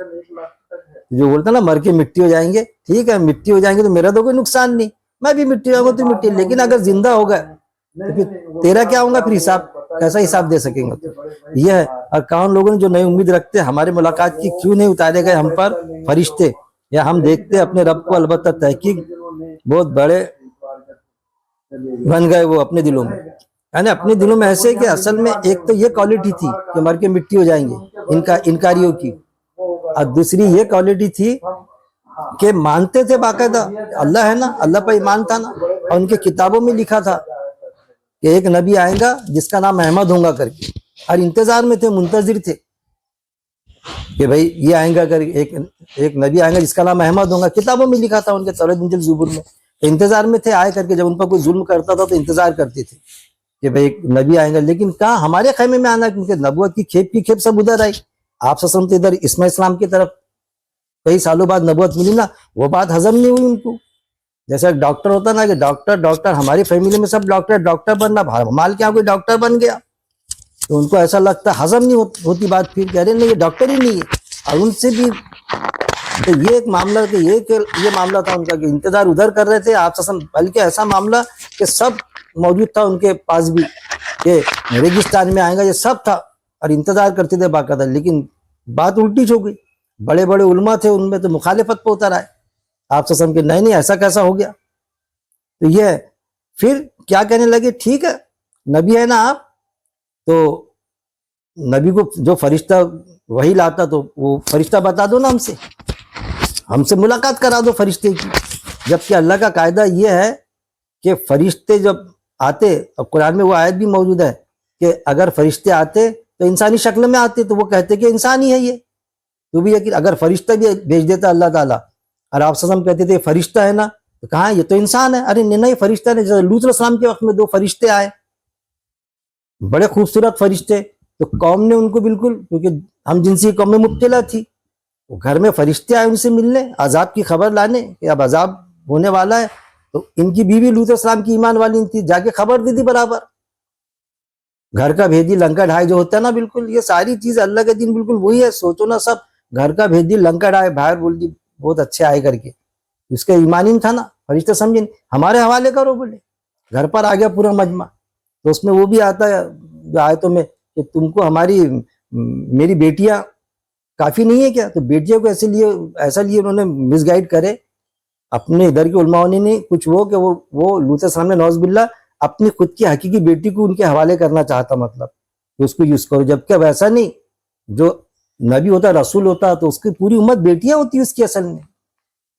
جو بولتا نا مر کے مٹی ہو جائیں گے، ٹھیک ہے مٹی ہو جائیں گے تو میرا تو کوئی نقصان نہیں، میں بھی مٹی ہوں گا تو مٹی، لیکن اگر زندہ ہو گئے تو پھر تیرا کیا ہوں گا، پھر حساب کیسا حساب دے سکیں گے؟ یہ ہے۔ اور کون لوگوں نے جو نئی امید رکھتے ہمارے ملاقات کی، کیوں نہیں اتارے گئے ہم پر فرشتے، یا ہم دیکھتے اپنے رب کو، البتہ تحقیق بہت بڑے بن گئے وہ اپنے دلوں میں، یعنی اپنے دلوں میں ایسے کہ اصل میں ایک تو یہ کوالٹی تھی کہ مر کے مٹی ہو جائیں گے انکاریوں کی، اور دوسری یہ کوالٹی تھی کہ مانتے تھے باقاعدہ اللہ ہے نا، اللہ پر ایمان تھا نا، اور ان کے کتابوں میں لکھا تھا کہ ایک نبی آئے گا جس کا نام احمد ہوگا کر کے، اور انتظار میں تھے، منتظر تھے کہ بھئی یہ آئیں گا کر ایک نبی آئے گا جس کا نام احمد ہوگا، کتابوں میں لکھا تھا ان کے توریت انجیل زبور میں، انتظار میں تھے آئے کر کے، جب ان پر کوئی ظلم کرتا تھا تو انتظار کرتے تھے کہ بھئی ایک نبی آئیں گا، لیکن کہاں ہمارے خیمے میں آنا، کیونکہ نبوت کی کھیپ سب ادھر آئی، آپ صلی اللہ علیہ وسلم ادھر اسماعیل اسلام کی طرف کئی سالوں بعد نبوت ملی نا، وہ بات ہضم نہیں ہوئی ان کو، جیسا ایک ڈاکٹر ہوتا نا کہ ڈاکٹر ہماری فیملی میں سب ڈاکٹر بننا، ہمال کیا کوئی ڈاکٹر بن گیا، تو ان کو ایسا لگتا ہے ہضم نہیں ہوتی بات، پھر کہہ رہے نہیں یہ ڈاکٹر ہی نہیں ہے، اور ان سے بھی تو یہ ایک معاملہ کہ یہ معاملہ تھا ان کا کہ انتظار ادھر کر رہے تھے آپ سے، بلکہ ایسا معاملہ کہ سب موجود تھا ان کے پاس بھی کہ ریگستان میں آئے گا، یہ سب تھا اور انتظار کرتے تھے باقاعدہ، لیکن بات الٹی ہو گئی، بڑے بڑے علماء تھے ان میں تو مخالفت پہ اتر آئے آپ سے کہ نہیں ایسا کیسا ہو گیا، تو یہ پھر کیا کہنے لگے، ٹھیک ہے نبی ہے نا آپ، تو نبی کو جو فرشتہ وہی لاتا تو وہ فرشتہ بتا دو نا ہم سے ملاقات کرا دو فرشتے کی، جبکہ اللہ کا قاعدہ یہ ہے کہ فرشتے جب آتے، اور قرآن میں وہ آیت بھی موجود ہے کہ اگر فرشتے آتے تو انسانی شکل میں آتے تو وہ کہتے کہ انسان ہی ہے یہ، تو بھی یقین اگر فرشتہ بھی بھیج دیتا اللہ تعالیٰ اور آپ صلی اللہ علیہ وسلم کہتے تھے فرشتہ ہے نا، تو کہاں یہ تو انسان ہے، ارے نہیں فرشتہ نہیں، جیسے لوط علیہ السلام کے وقت میں 2 فرشتے آئے بڑے خوبصورت فرشتے، تو قوم نے ان کو بالکل، کیونکہ ہم جنسی قوم میں مبتلا تھی، وہ گھر میں فرشتے آئے ان سے ملنے، عذاب کی خبر لانے کہ اب عذاب ہونے والا ہے، تو ان کی بیوی لوط علیہ السلام کی ایمان والی تھی، جا کے خبر دی تھی برابر، گھر کا بھیدی لنکا ڈھائی جو ہوتا ہے نا، بالکل یہ ساری چیز اللہ کے دین بالکل وہی ہے، سوچو نا سب، گھر کا بھیدی لنکا ڈھائے باہر بول دی بہت اچھے آئے کر کے، اس کا ایمانی تھا نا، فرشتہ سمجھے نہیں، ہمارے حوالے کرو بولے، گھر پر آ گیا پورا مجمع، تو اس میں وہ بھی آتا ہے جو آیتوں میں کہ تم کو میری بیٹیاں کافی نہیں ہے کیا، تو بیٹیوں کو ایسا لیے انہوں نے مس گائیڈ کرے اپنے ادھر کے علماء نے کچھ وہ کہ وہ لوط علیہ السلام نے نعوذ باللہ اپنی خود کی حقیقی بیٹی کو ان کے حوالے کرنا چاہتا، مطلب کہ اس کو یوز کرو، جبکہ ویسا نہیں، جو نبی ہوتا رسول ہوتا تو اس کی پوری امت بیٹیاں ہوتی اس کی اصل میں،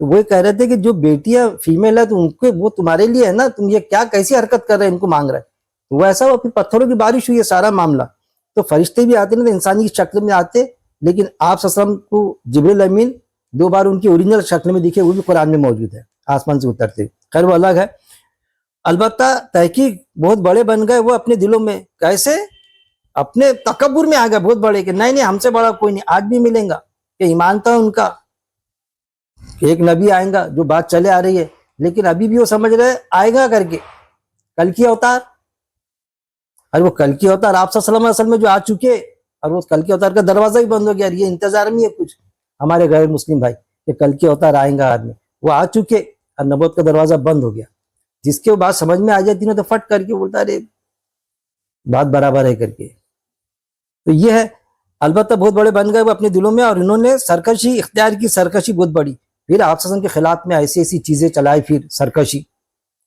تو وہ کہہ رہے تھے کہ جو بیٹیاں فیمیل ہے تو ان کے وہ تمہارے لیے ہے نا، تم یہ کیا کیسی حرکت کر رہے ہیں ان کو مانگ رہے، تو وہ ایسا وہ پھر پتھروں کی بارش ہوئی ہے سارا معاملہ، تو فرشتے بھی آتے نا تو انسانی شکل میں آتے، لیکن آپ صلی اللہ علیہ وسلم کو جبریل امین 2 بار ان کی اوریجنل شکل میں دکھے، وہ بھی قرآن میں موجود ہے، آسمان سے اترتے، خیر وہ الگ ہے، البتہ تحقیق بہت بڑے بن گئے وہ اپنے دلوں میں، کیسے اپنے تکبر میں آ گئے بہت بڑے کہ نہیں ہم سے بڑا کوئی نہیں، آج بھی ملیں گا کہ ایمان تھا ان کا کہ ایک نبی آئیں گا، جو بات چلے آ رہی ہے، لیکن ابھی بھی وہ سمجھ رہے آئے گا کر کے کل کی اوتار، اور وہ کل کی اوتار آپ صلی اللہ علیہ وسلم میں جو آ چکے، اور وہ کل کے اوتار کا دروازہ ہی بند ہو گیا، یہ انتظار میں ہے کچھ ہمارے غیر مسلم بھائی کہ کل کے اوتار آئیں گا آدمی، وہ آ چکے اور نبوت کا دروازہ بند ہو گیا، جس کے وہ بات سمجھ میں آ جاتی نا تو فٹ کر کے بولتا ارے بات برابر ہے کر کے، تو یہ ہے، البتہ بہت بڑے بن گئے وہ اپنے دلوں میں، اور انہوں نے سرکشی اختیار کی، سرکشی بہت بڑی، پھر آپ صلی اللہ علیہ وسلم کے خلاف میں ایسی چیزیں چلائی، پھر سرکشی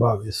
22।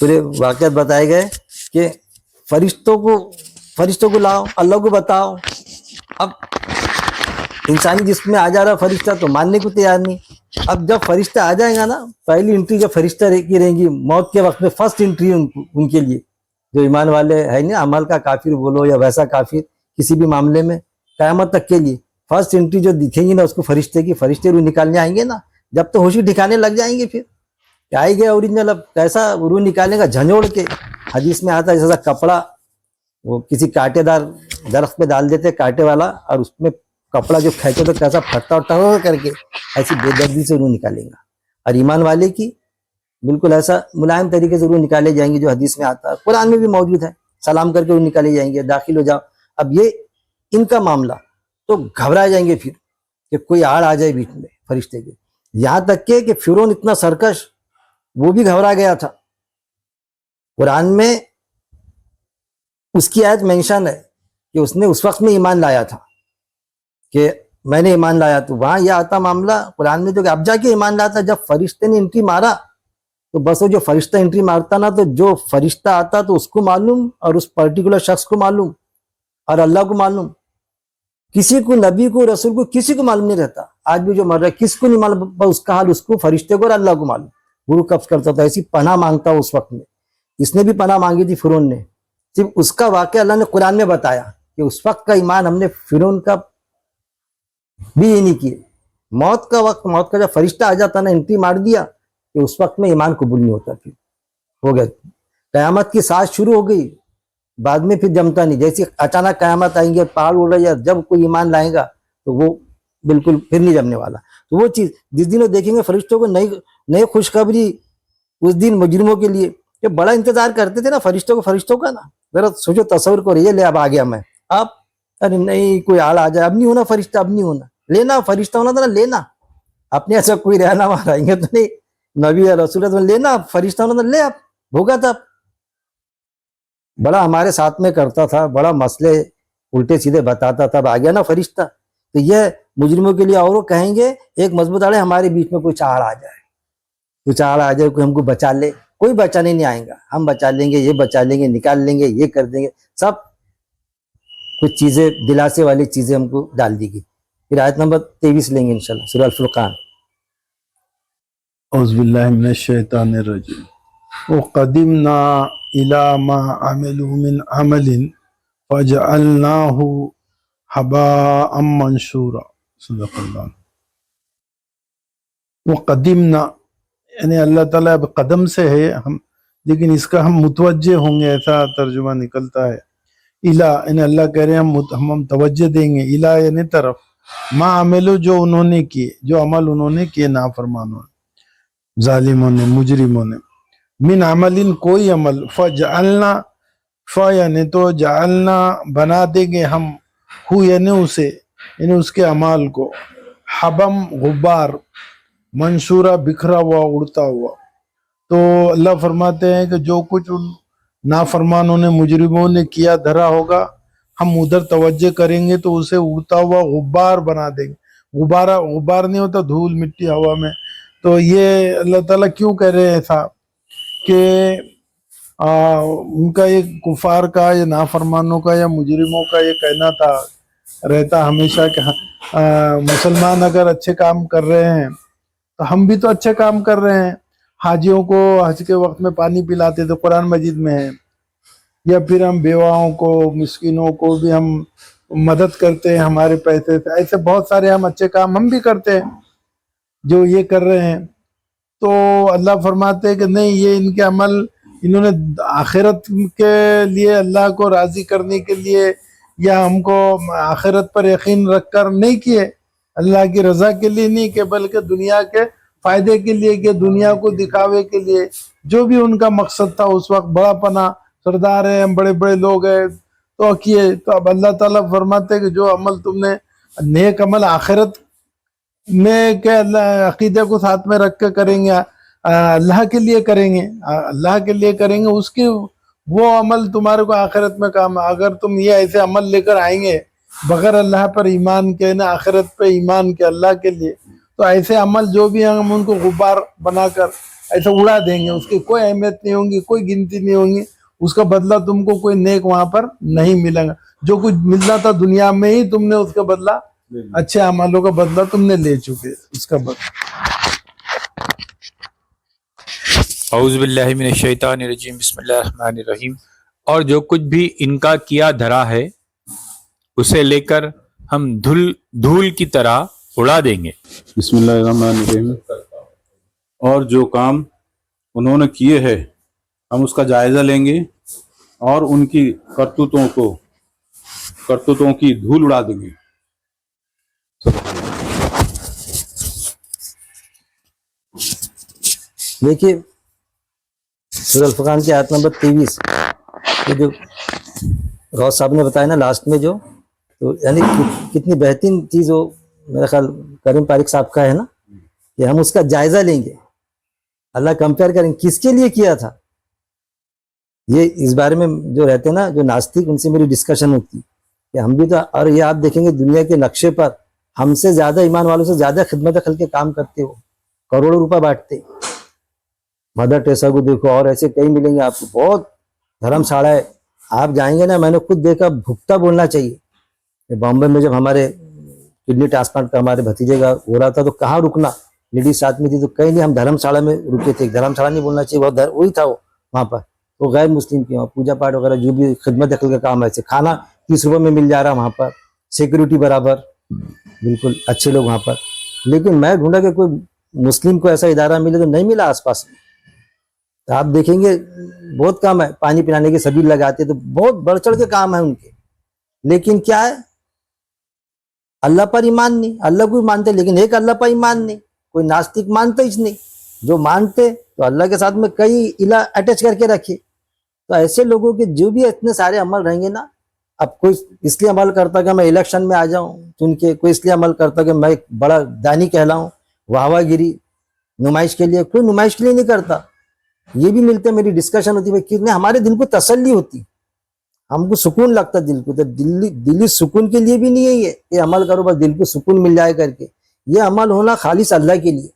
پورے واقعات بتائے گئے کہ فرشتوں کو لاؤ، اللہ کو بتاؤ. اب انسانی جسم میں آ جا رہا فرشتہ تو ماننے کو تیار نہیں. اب جب فرشتہ آ جائے گا نا، پہلی انٹری جب فرشتہ کی رہیں گی موت کے وقت میں، فرسٹ انٹری ان کے لیے جو ایمان والے ہے نا، عمل کا کافر بولو یا ویسا کافر کسی بھی معاملے میں، قیامت تک کے لیے فرسٹ انٹری جو دکھیں گی نا اس کو فرشتے کی، فرشتے روح نکالنے آئیں گے نا، جب تو ہوشی ٹھکانے لگ جائیں گے. پھر کہ آئی گئے اوریجنل، اب کیسا روح نکالنے کا جھنجھوڑ کے. حدیث میں آتا ہے جیسا کپڑا وہ کسی کانٹے دار درخت پہ ڈال دیتے کانٹے والا، اور اس میں کپڑا جو کھینچے تو کیسا پھٹتا اور کر کے ایسی بے دردی سے روح نکالیں گا. اور ایمان والے کی بالکل ایسا ملائم طریقے سے روح نکالے جائیں گے جو حدیث میں آتا ہے، قرآن میں بھی موجود ہے. سلام کر کے روح نکالے جائیں گے، داخل ہو جاؤ. اب یہ ان کا معاملہ تو گھبرا جائیں گے پھر کہ کوئی آڑ آ جائے بیچ میں فرشتے کے. یہاں تک کہ فرعون اتنا سرکش، وہ بھی گھبرا گیا تھا. قرآن میں اس کی آیت مینشن ہے کہ اس نے اس وقت میں ایمان لایا تھا کہ میں نے ایمان لایا. تو وہاں یہ آتا معاملہ قرآن میں جو کہ اب جا کے ایمان لاتا. جب فرشتے نے انٹری مارا تو بس وہ جو فرشتہ انٹری مارتا نا، تو جو فرشتہ آتا تو اس کو معلوم، اور اس پرٹیکولر شخص کو معلوم، اور اللہ کو معلوم. کسی کو، نبی کو، رسول کو، کسی کو معلوم نہیں رہتا. آج بھی جو مر رہا ہے کس کو نہیں معلوم، بس اس کا حال اس کو، فرشتے کو اور اللہ کو معلوم. گرو قبض کرتا تھا، ایسی پناہ مانگتا اس وقت میں. اس نے بھی پناہ مانگی تھی فرعون نے. صرف اس کا واقعہ اللہ نے قرآن میں بتایا کہ اس وقت کا ایمان ہم نے فرعون کا بھی یہ نہیں کیے. موت کا وقت، موت کا جب فرشتہ آ جاتا نا، انٹری مار دیا، کہ اس وقت میں ایمان قبول نہیں ہوتا. پھر ہو گیا، قیامت کی سانس شروع ہو گئی، بعد میں پھر جمتا نہیں. جیسے اچانک قیامت آئیں گے، پہاڑ اڑ رہا ہے، جب کوئی ایمان لائے گا تو وہ بالکل پھر نہیں جمنے والا. تو وہ چیز جس دن وہ دیکھیں گے فرشتوں کو، نئی خوشخبری اس دن مجرموں کے لیے، کہ بڑا انتظار کرتے تھے نا فرشتوں کا نا. ذرا سوچو، تصور کرو، یہ لے اب آ گیا میں، اب ارے نہیں کوئی آڑ آ جائے، اب نہیں ہونا فرشتہ، اب نہیں ہونا، لینا فرشتہ ہونا تھا نا، لینا. اپنے ایسا کوئی رہنا وہاں رہیں گے تو نہیں، نبی یا رسول لینا، فرشتہ ہونا تھا، لے اب ہوگا. تھا بڑا ہمارے ساتھ میں کرتا تھا، بڑا مسئلے الٹے سیدھے بتاتا تھا، اب آ گیا نا فرشتہ. تو یہ مجرموں کے لیے، اور وہ کہیں گے ایک مضبوط آڑے ہمارے بیچ میں کوئی چاڑ آ جائے، کوئی ہم کو بچا لے. کوئی بچانے نہیں آئیں گا، ہم بچا لیں گے، یہ بچا لیں گے، نکال لیں گے، یہ کر دیں گے. سب کچھ چیزیں دلاسے والی چیزیں ہم کو ڈال دی گی. پھر آیت نمبر 23 لیں گے انشاءاللہ، سورہ الفرقان. اعوذ باللہ من الشیطان الرجیم. وقدمنا الى ما عملوا من عمل فجعلناه حباء منشورا. صدق اللہ. وقدمنا یعنی اللہ تعالیٰ اب قدم سے ہے ہم، لیکن اس کا ہم متوجہ ہوں گے، ایسا ترجمہ نکلتا ہے. الہ یعنی اللہ کہہ رہے ہیں ہم توجہ دیں گے، الہ یعنی طرف، ما عملو جو انہوں نے کیے، جو عمل انہوں نے کیے نافرمانوں نے، ظالموں نے، مجرموں نے. من عمل کوئی عمل، فجعلنا، یعنی تو جعلنا بنا دیں گے ہم، ہو یعنی اسے، یعنی اس کے اعمال کو، حبم غبار، منشورہ بکھرا ہوا، اڑتا ہوا. تو اللہ فرماتے ہیں کہ جو کچھ ان نافرمانوں نے، مجرموں نے کیا دھرا ہوگا، ہم ادھر توجہ کریں گے تو اسے اڑتا ہوا غبار بنا دیں گے. غبار نہیں ہوتا دھول مٹی ہوا میں. تو یہ اللہ تعالیٰ کیوں کہہ رہے ہیں ایسا، کہ ان کا یہ کفار کا، یا نافرمانوں کا، یا مجرموں کا یہ کہنا تھا، رہتا ہمیشہ کہ مسلمان اگر اچھے کام کر رہے ہیں تو ہم بھی تو اچھے کام کر رہے ہیں. حاجیوں کو حج کے وقت میں پانی پلاتے تو قرآن مجید میں ہے، یا پھر ہم بیواؤں کو، مسکینوں کو بھی ہم مدد کرتے ہیں ہمارے پیسے سے. ایسے بہت سارے ہم اچھے کام ہم بھی کرتے ہیں جو یہ کر رہے ہیں. تو اللہ فرماتے ہیں کہ نہیں، یہ ان کے عمل انہوں نے آخرت کے لیے، اللہ کو راضی کرنے کے لیے، یا ہم کو آخرت پر یقین رکھ کر نہیں کیے، اللہ کی رضا کے لیے نہیں کہ، بلکہ دنیا کے فائدے کے لیے، کہ دنیا کو دکھاوے کے لیے. جو بھی ان کا مقصد تھا اس وقت، بڑا پنا سردار ہیں، ہم بڑے بڑے لوگ ہیں تو کیے. تو اب اللہ تعالیٰ فرماتے ہیں کہ جو عمل تم نے نیک عمل آخرت میں کہ اللہ عقیدے کو ساتھ میں رکھ کے کریں گے، اللہ کے لیے کریں گے، اللہ کے لیے کریں گے، اس کی وہ عمل تمہارے کو آخرت میں کام ہے. اگر تم یہ ایسے عمل لے کر آئیں گے بغیر اللہ پر ایمان کے، نہ آخرت پہ ایمان کے، اللہ کے لیے، تو ایسے عمل جو بھی ہیں ہم ان کو غبار بنا کر ایسا اڑا دیں گے, اس کی کوئی اہمیت نہیں ہوگی, کوئی گنتی نہیں ہوگی, اس کا بدلہ تم کو کوئی نیک وہاں پر نہیں ملے گا. جو کچھ ملنا تھا دنیا میں ہی تم نے اس کا بدلہ, اچھے اعمالوں کا بدلہ تم نے لے چکے اس کا بدلہ. اعوذ باللہ من الشیطان الرجیم بسم اللہ الرحمن الرحیم. اور جو کچھ بھی ان کا کیا دھرا ہے اسے لے کر ہم دھول کی طرح اڑا دیں گے. بسم اللہ الرحمن الرحیم. اور جو کام انہوں نے کیے ہیں ہم اس کا جائزہ لیں گے اور ان کی کرتوتوں کی دھول اڑا دیں گے. دیکھیے سورہ الفرقان کی آیت نمبر 23 یہ جو غوث صاحب نے بتایا نا لاسٹ میں, جو تو یعنی کتنی بہترین چیز ہو, میرا خیال کریم طارق صاحب کا ہے نا, کہ ہم اس کا جائزہ لیں گے. اللہ کمپیئر کریں کس کے لیے کیا تھا. یہ اس بارے میں جو رہتے ہیں نا جو ناستک, ان سے میری ڈسکشن ہوتی کہ ہم بھی تو, اور یہ آپ دیکھیں گے دنیا کے نقشے پر ہم سے زیادہ ایمان والوں سے زیادہ خدمت خلق کے کام کرتے ہو, کروڑوں روپے بانٹتے. مدر ٹیسا کو دیکھو, اور ایسے کئی ملیں گے آپ کو, بہت دھرم شاڑا ہے. آپ جائیں گے نا, میں نے خود دیکھا, بھکتا بولنا چاہیے. بامبے میں جب ہمارے کڈنی ٹرانسپلانٹ کا ہمارے بھتیجے کا ہو رہا تھا تو کہاں رکنا, لیڈیز ساتھ میں تھی تو کہیں نہیں, ہم دھرم شاڑا میں رکے تھے. دھرم شاڑا نہیں بولنا چاہیے, وہی تھا وہ وہاں پر. وہ غیر مسلم کی وہاں پوجا پاٹ وغیرہ جو بھی خدمت خلق کا کام ہے, ایسے کھانا 30 روپے میں مل جا رہا وہاں پر, سیکورٹی برابر, بالکل اچھے لوگ وہاں پر. لیکن میں ڈھونڈا کہ کوئی مسلم کو ایسا ادارہ ملے تو نہیں ملا آس پاس میں. تو آپ دیکھیں گے بہت کام ہے, پانی پلانے کے سبھی لگاتے, تو بہت بڑھ چڑھ کے کام ہے ان کے. لیکن کیا ہے, اللہ پر ایمان نہیں. اللہ کو مانتے لیکن ایک اللہ پر ایمان نہیں. کوئی ناستک مانتا ہی نہیں. جو مانتے تو اللہ کے ساتھ میں کئی الہ اٹیچ کر کے رکھے. تو ایسے لوگوں کے جو بھی اتنے سارے عمل رہیں گے نا, اب کوئی اس لیے عمل کرتا کہ میں الیکشن میں آ جاؤں چن کے, کوئی اس لیے عمل کرتا کہ میں ایک بڑا دانی کہلاؤں, واہ واہ گیری نمائش کے لیے. کوئی نمائش کے لیے نہیں کرتا. یہ بھی ملتے, میری ڈسکشن ہوتی ہے کتنے ہمارے دل کو تسلی ہوتی, ہم کو سکون لگتا دل کو. تو دلی سکون کے لیے بھی نہیں ہے یہ عمل کرو بس دل کو سکون مل جائے کر کے. یہ عمل ہونا خالص اللہ کے لیے,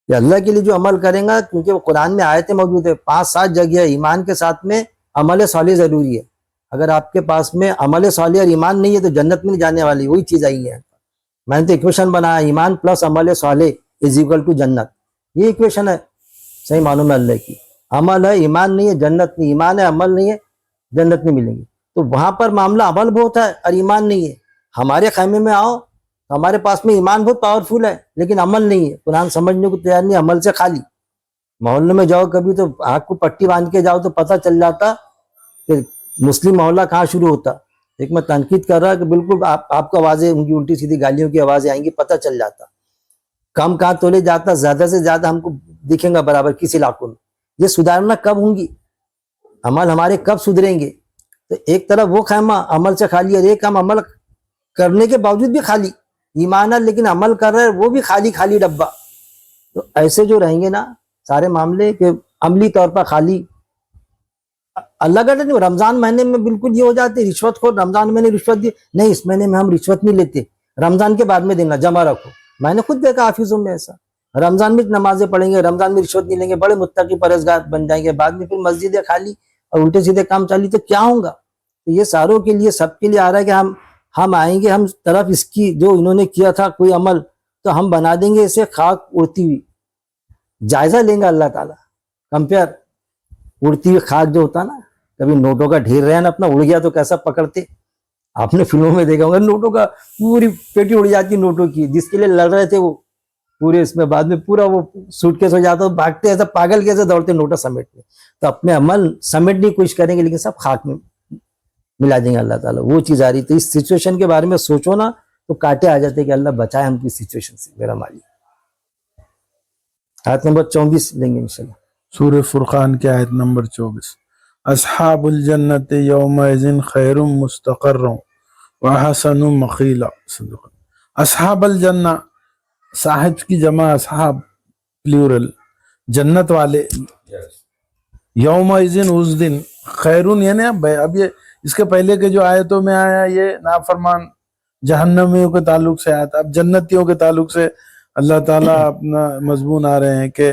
کہ اللہ کے لیے جو عمل کریں گا, کیونکہ وہ قرآن میں آیتیں موجود ہے 5-7 جگہ. ایمان کے ساتھ میں عمل صالح ضروری ہے. اگر آپ کے پاس میں عمل صالح اور ایمان نہیں ہے تو جنت میں نہیں جانے والی. وہی چیز آئی ہے. میں نے تو ایکویشن بنایا, ایمان پلس عمل صالح از اکول ٹو جنت. یہ ایکویشن ہے صحیح معلوم ہے اللہ کی. عمل ہے ایمان نہیں ہے جنت نہیں, ایمان ہے عمل نہیں ہے جنت نہیں ملیں گی. تو وہاں پر معاملہ عمل بہت ہے اور ایمان نہیں ہے. ہمارے خیمے میں آؤ, ہمارے پاس میں ایمان بہت پاورفل ہے لیکن عمل نہیں ہے. قرآن سمجھنے کو تیار نہیں, عمل سے خالی. محلے میں جاؤ کبھی تو آنکھ کو پٹی باندھ کے جاؤ تو پتہ چل جاتا کہ مسلم محلہ کہاں شروع ہوتا. ایک میں تنقید کر رہا کہ بالکل آپ کو آوازیں ان کی الٹی سیدھی گالیوں کی آوازیں آئیں گی, پتہ چل جاتا. کم کہاں تولے جاتا, زیادہ سے زیادہ ہم کو دکھیں گا برابر کس علاقوں میں. یہ سدھارنا کب ہوں گی, عمل ہمارے کب سدھریں گے. تو ایک طرف وہ خیمہ عمل سے خالی, اور ایک ہم عمل کرنے کے باوجود بھی خالی, ایمان ہے لیکن عمل کر رہے وہ بھی خالی خالی ڈبہ. تو ایسے جو رہیں گے نا سارے معاملے کہ عملی طور پر خالی. اللہ کا نہیں, رمضان مہینے میں بالکل یہ ہو جاتے رشوت خور. رمضان میں نے رشوت دی نہیں, اس مہینے میں ہم رشوت نہیں لیتے, رمضان کے بعد میں دینا, جمع رکھو. میں نے خود دیکھا حافظوں میں ایسا, رمضان میں نمازیں پڑھیں گے, رمضان میں رشوت نہیں لیں گے, بڑے متقی پرہیزگار بن جائیں گے, بعد میں پھر مسجدیں خالی اور الٹے سیدھے کام چالی, تو کیا ہوگا. تو یہ ساروں کے لیے سب کے لیے آ رہا ہے کہ ہم آئیں گے, ہم طرف اس کی جو انہوں نے کیا تھا کوئی عمل تو ہم بنا دیں گے اسے خاک اڑتی ہوئی. جائزہ لیں گا اللہ تعالیٰ. کمپیئر اڑتی ہوئی خاک جو ہوتا نا, کبھی نوٹوں کا ڈھیر رہا نا اپنا اڑ گیا تو کیسا پکڑتے, آپ نے فلموں میں دیکھا ہوگا, نوٹوں کا پوری پیٹی اڑ جاتی نوٹوں کی, جس کے لیے لڑ رہے تھے وہ پورے اس میں, بعد میں پورا وہ سوٹ کیس ہو جاتا, بھاگتے ایسا پاگل کیسے دوڑتے نوٹا سمیٹنے. تو اپنے عمل سمیٹنے کی کوشش کریں گے لیکن سب خاک میں ملا دیں گے اللہ تعالیٰ. وہ چیز آ رہی. تو اس سچویشن کے بارے میں سوچو نا تو کاٹے آ جاتے کہ اللہ بچائے ہم کی سچویشن سے. میرا مالی آیت نمبر 24 لیں گے انشاءاللہ. سورہ فرقان کی آیت نمبر 24. اصحاب الجنت یومئذ خیر مستقر وحسن مقیلا. اصحاب الجنہ, صاحب کی جمع اصحاب پلیورل, جنت والے. یومئذ اس دن, خیرون یعنی اب یہ اس کے پہلے کے جو آیتوں میں آیا یہ نافرمان جہنمیوں کے تعلق سے آیا تھا. اب جنتیوں کے تعلق سے اللہ تعالیٰ اپنا مضمون آ رہے ہیں کہ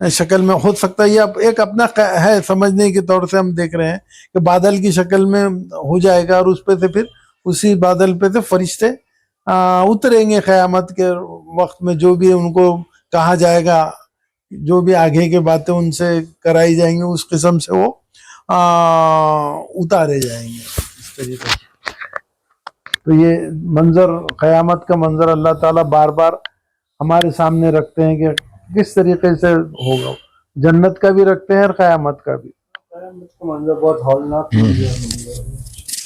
شکل میں ہو سکتا ہے، یہ ایک اپنا ہے سمجھنے کے طور سے ہم دیکھ رہے ہیں کہ بادل کی شکل میں ہو جائے گا، اور اس پہ سے پھر اسی بادل پہ سے فرشتے اتریں گے قیامت کے وقت میں، جو بھی ان کو کہا جائے گا، جو بھی آگے کی باتیں ان سے کرائی جائیں گی، اس قسم سے وہ اتارے جائیں گے اس طریقے سے۔ تو یہ منظر، قیامت کا منظر اللہ تعالیٰ بار بار ہمارے سامنے رکھتے ہیں کہ کس طریقے سے ہوگا، جنت کا بھی رکھتے ہیں اور قیامت کا بھی۔ قیامت کا منظر بہت ہولناک منظر ہے،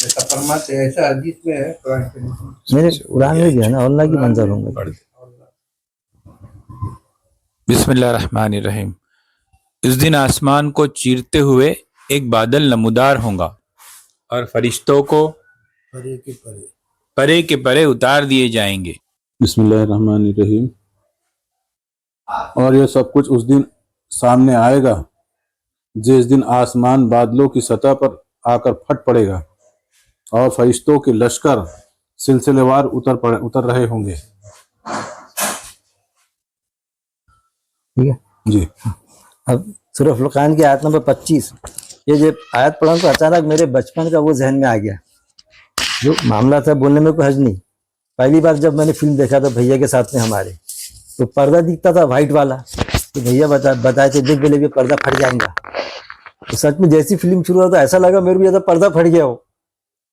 ایسا فرماتے ہیں، ایسا حدیث میں ہے قرآن شریف میں، میرے قرآن میں بھی ہے نا، ہولناک کی منظر ہوں گے۔ بسم اللہ الرحمن الرحیم۔ اس دن آسمان کو چیرتے ہوئے ایک بادل نمودار ہوگا اور فرشتوں کو پرے کے پرے اتار دیے جائیں گے۔ بسم اللہ الرحمن الرحیم۔ اور یہ سب کچھ اس دن سامنے آئے گا جس دن آسمان بادلوں کی سطح پر آ کر پھٹ پڑے گا اور فرشتوں کے لشکر سلسلے وار اتر رہے ہوں گے۔ ٹھیک ہے جی، اب سورہ فرقان کی آیت نمبر 25، یہ جو آیت پڑھا تو اچانک میرے بچپن کا وہ ذہن میں آ گیا، جو معاملہ تھا بولنے میں کوئی حرج نہیں۔ پہلی بار جب میں نے فلم دیکھا تھا بھیا کے ساتھ میں ہمارے، تو پردہ دکھتا تھا وائٹ والا، تو بھیا بتائے تھے دیکھ پہلے پردہ پھٹ جائیں گا، تو سچ میں جیسی فلم شروع ہوا تو ایسا لگا میرے کو جیسا پردہ پھٹ گیا ہو،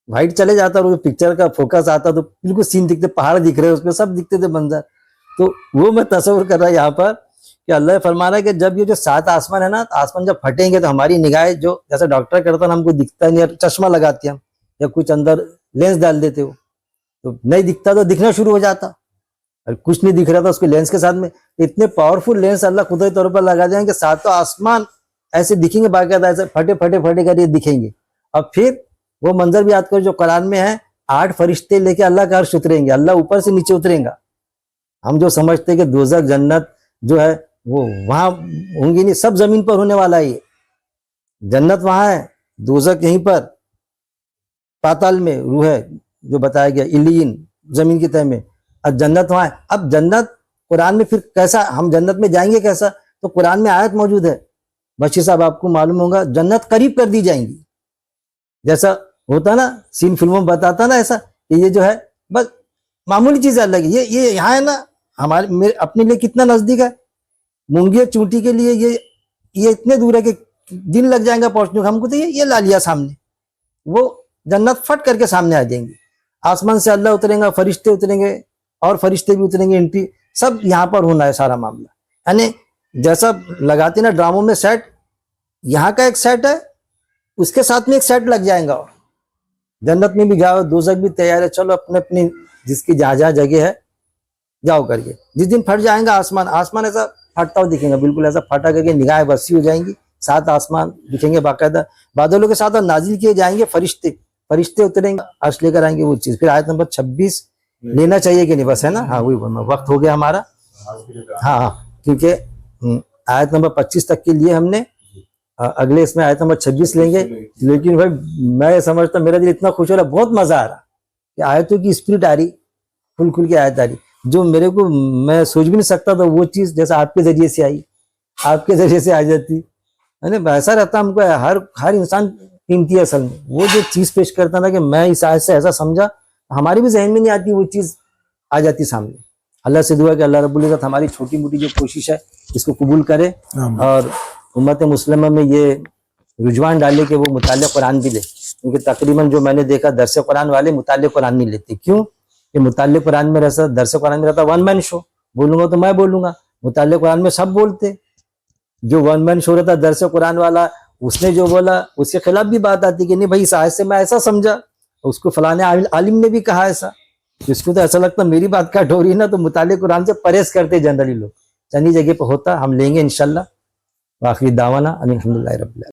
وائٹ چلے جاتا اور پکچر کا فوکس آتا تو بالکل سین دکھتے، پہاڑ دکھ رہے اس پہ، سب دکھتے تھے منظر۔ تو وہ میں تصور کر رہا یہاں پر کہ اللہ فرما رہا ہے کہ جب یہ جو 7 آسمان ہے نا، آسمان جب پھٹیں گے تو ہماری نگاہیں، جو جیسا ڈاکٹر کرتا نا، ہم کو دکھتا نہیں، چشمہ لگاتے ہم یا کچھ اندر لینس ڈال دیتے ہو تو نہیں دکھتا، تو دکھنا شروع ہو جاتا، اور کچھ نہیں دکھ رہا تھا اس کو لینس کے ساتھ میں اتنے پاورفل لینس اللہ قدرتی طور پر لگا دیں گے کہ 7 آسمان ایسے دکھیں گے، باقاعدہ ایسے پھٹے پھٹے پھٹے کر یہ دکھیں گے۔ اب پھر وہ منظر بھی یاد کرو جو قرآن میں ہے، 8 فرشتے لے کے اللہ کا عرش اتریں گے، اللہ اوپر سے نیچے اتریں گا۔ ہم جو سمجھتے ہیں کہ دوزخ جنت جو ہے وہ وہاں ہوں گی، نہیں، سب زمین پر ہونے والا ہے، یہ جنت وہاں ہے، دوزخ یہیں پر پاتال میں روح ہے جو بتایا گیا، علیین زمین کی تہ میں، اب جنت وہاں ہے۔ اب جنت قرآن میں پھر کیسا، ہم جنت میں جائیں گے کیسا، تو قرآن میں آیت موجود ہے، بشیر صاحب آپ کو معلوم ہوگا، جنت قریب کر دی جائیں گی، جیسا ہوتا نا سین فلموں میں بتاتا نا، ایسا کہ یہ جو ہے بس معمولی چیز ہے اللہ کی، یہ یہاں ہے نا، ہمارے اپنے لیے کتنا نزدیک ہے، مونگی چونٹی کے لیے یہ اتنے دور ہے کہ دن لگ جائیں گا پہنچنے کو، ہم کو تو یہ لا لیا سامنے، وہ جنت پھٹ کر کے سامنے آ جائیں گی۔ آسمان سے اللہ اتریں گا، فرشتے اتریں گے، اور فرشتے بھی اتریں گے، انٹری سب یہاں پر ہونا ہے سارا معاملہ، یعنی جیسا لگاتے نا ڈراموں میں سیٹ، یہاں کا ایک سیٹ ہے، اس کے ساتھ میں ایک سیٹ لگ جائیں گا، اور جنت میں بھی جاؤ، دوزخ بھی تیار ہے، چلو اپنے اپنی جس کی جہاں جہاں جگہ ہے جاؤ کر کے۔ جس دن پھٹ جائیں گا آسمان ایسا پھٹتا ہوا دکھیں گا، بالکل ایسا پھٹا کر کے نگاہیں وسیع ہو جائیں گی، 7 آسمان دکھیں گے باقاعدہ، بادلوں کے ساتھ اور نازل کیے جائیں گے فرشتے اتریں گے، عرش لے کر آئیں گے وہ چیز۔ پھر آیت نمبر 26 لینا چاہیے کہ نہیں، بس ہے نا، ہاں وہی وقت ہو گیا ہمارا، ہاں کیونکہ آیت نمبر 25 تک کے لیے ہم نے اگلے اس میں آیت نمبر 26 لیں گے، لیکن بھائی میں سمجھتا میرا دل اتنا خوش ہو رہا، بہت مزہ آ رہا کہ آیتوں کی اسپرٹ آ رہی، کھل کے آیت آ رہی، جو میرے کو میں سوچ بھی نہیں سکتا تھا، وہ چیز جیسا آپ کے ذریعے سے آئی، آپ کے ذریعے سے آ جاتی، ایسا رہتا ہم کو، ہر انسان قیمتی ہے اصل میں، وہ جو چیز پیش کرتا تھا کہ میں اس آیت سے ایسا سمجھا، ہماری بھی ذہن میں نہیں آتی، وہ چیز آ جاتی سامنے۔ اللہ سے دعا کہ اللہ رب العزت ہماری چھوٹی موٹی جو کوشش ہے اس کو قبول کرے، اور امت مسلمہ میں یہ رجحان ڈالے کہ وہ مطالعہ قرآن بھی لے، کیونکہ تقریباً جو میں نے دیکھا درس قرآن والے مطالعہ قرآن نہیں لیتے، کیوں کہ مطالعہ قرآن میں رہتا، درس قرآن میں رہتا 1 مین شو، بولوں گا تو میں بولوں گا، مطالعہ قرآن میں سب بولتے، جو 1 مین شو رہتا درس قرآن والا، اس نے جو بولا اس کے خلاف بھی بات آتی کہ نہیں بھائی اس آیت سے میں ایسا سمجھا، اس کو فلانے عالم نے بھی کہا ایسا، اس کو تو ایسا لگتا میری بات کٹ ہو رہی ہے نا، تو مطالعہ قرآن سے پرہیز کرتے جنرلی لوگ، چندی جگہ پہ ہوتا، ہم لیں گے انشاءاللہ۔ وآخری دعوانا الحمدللہ رب العالمین۔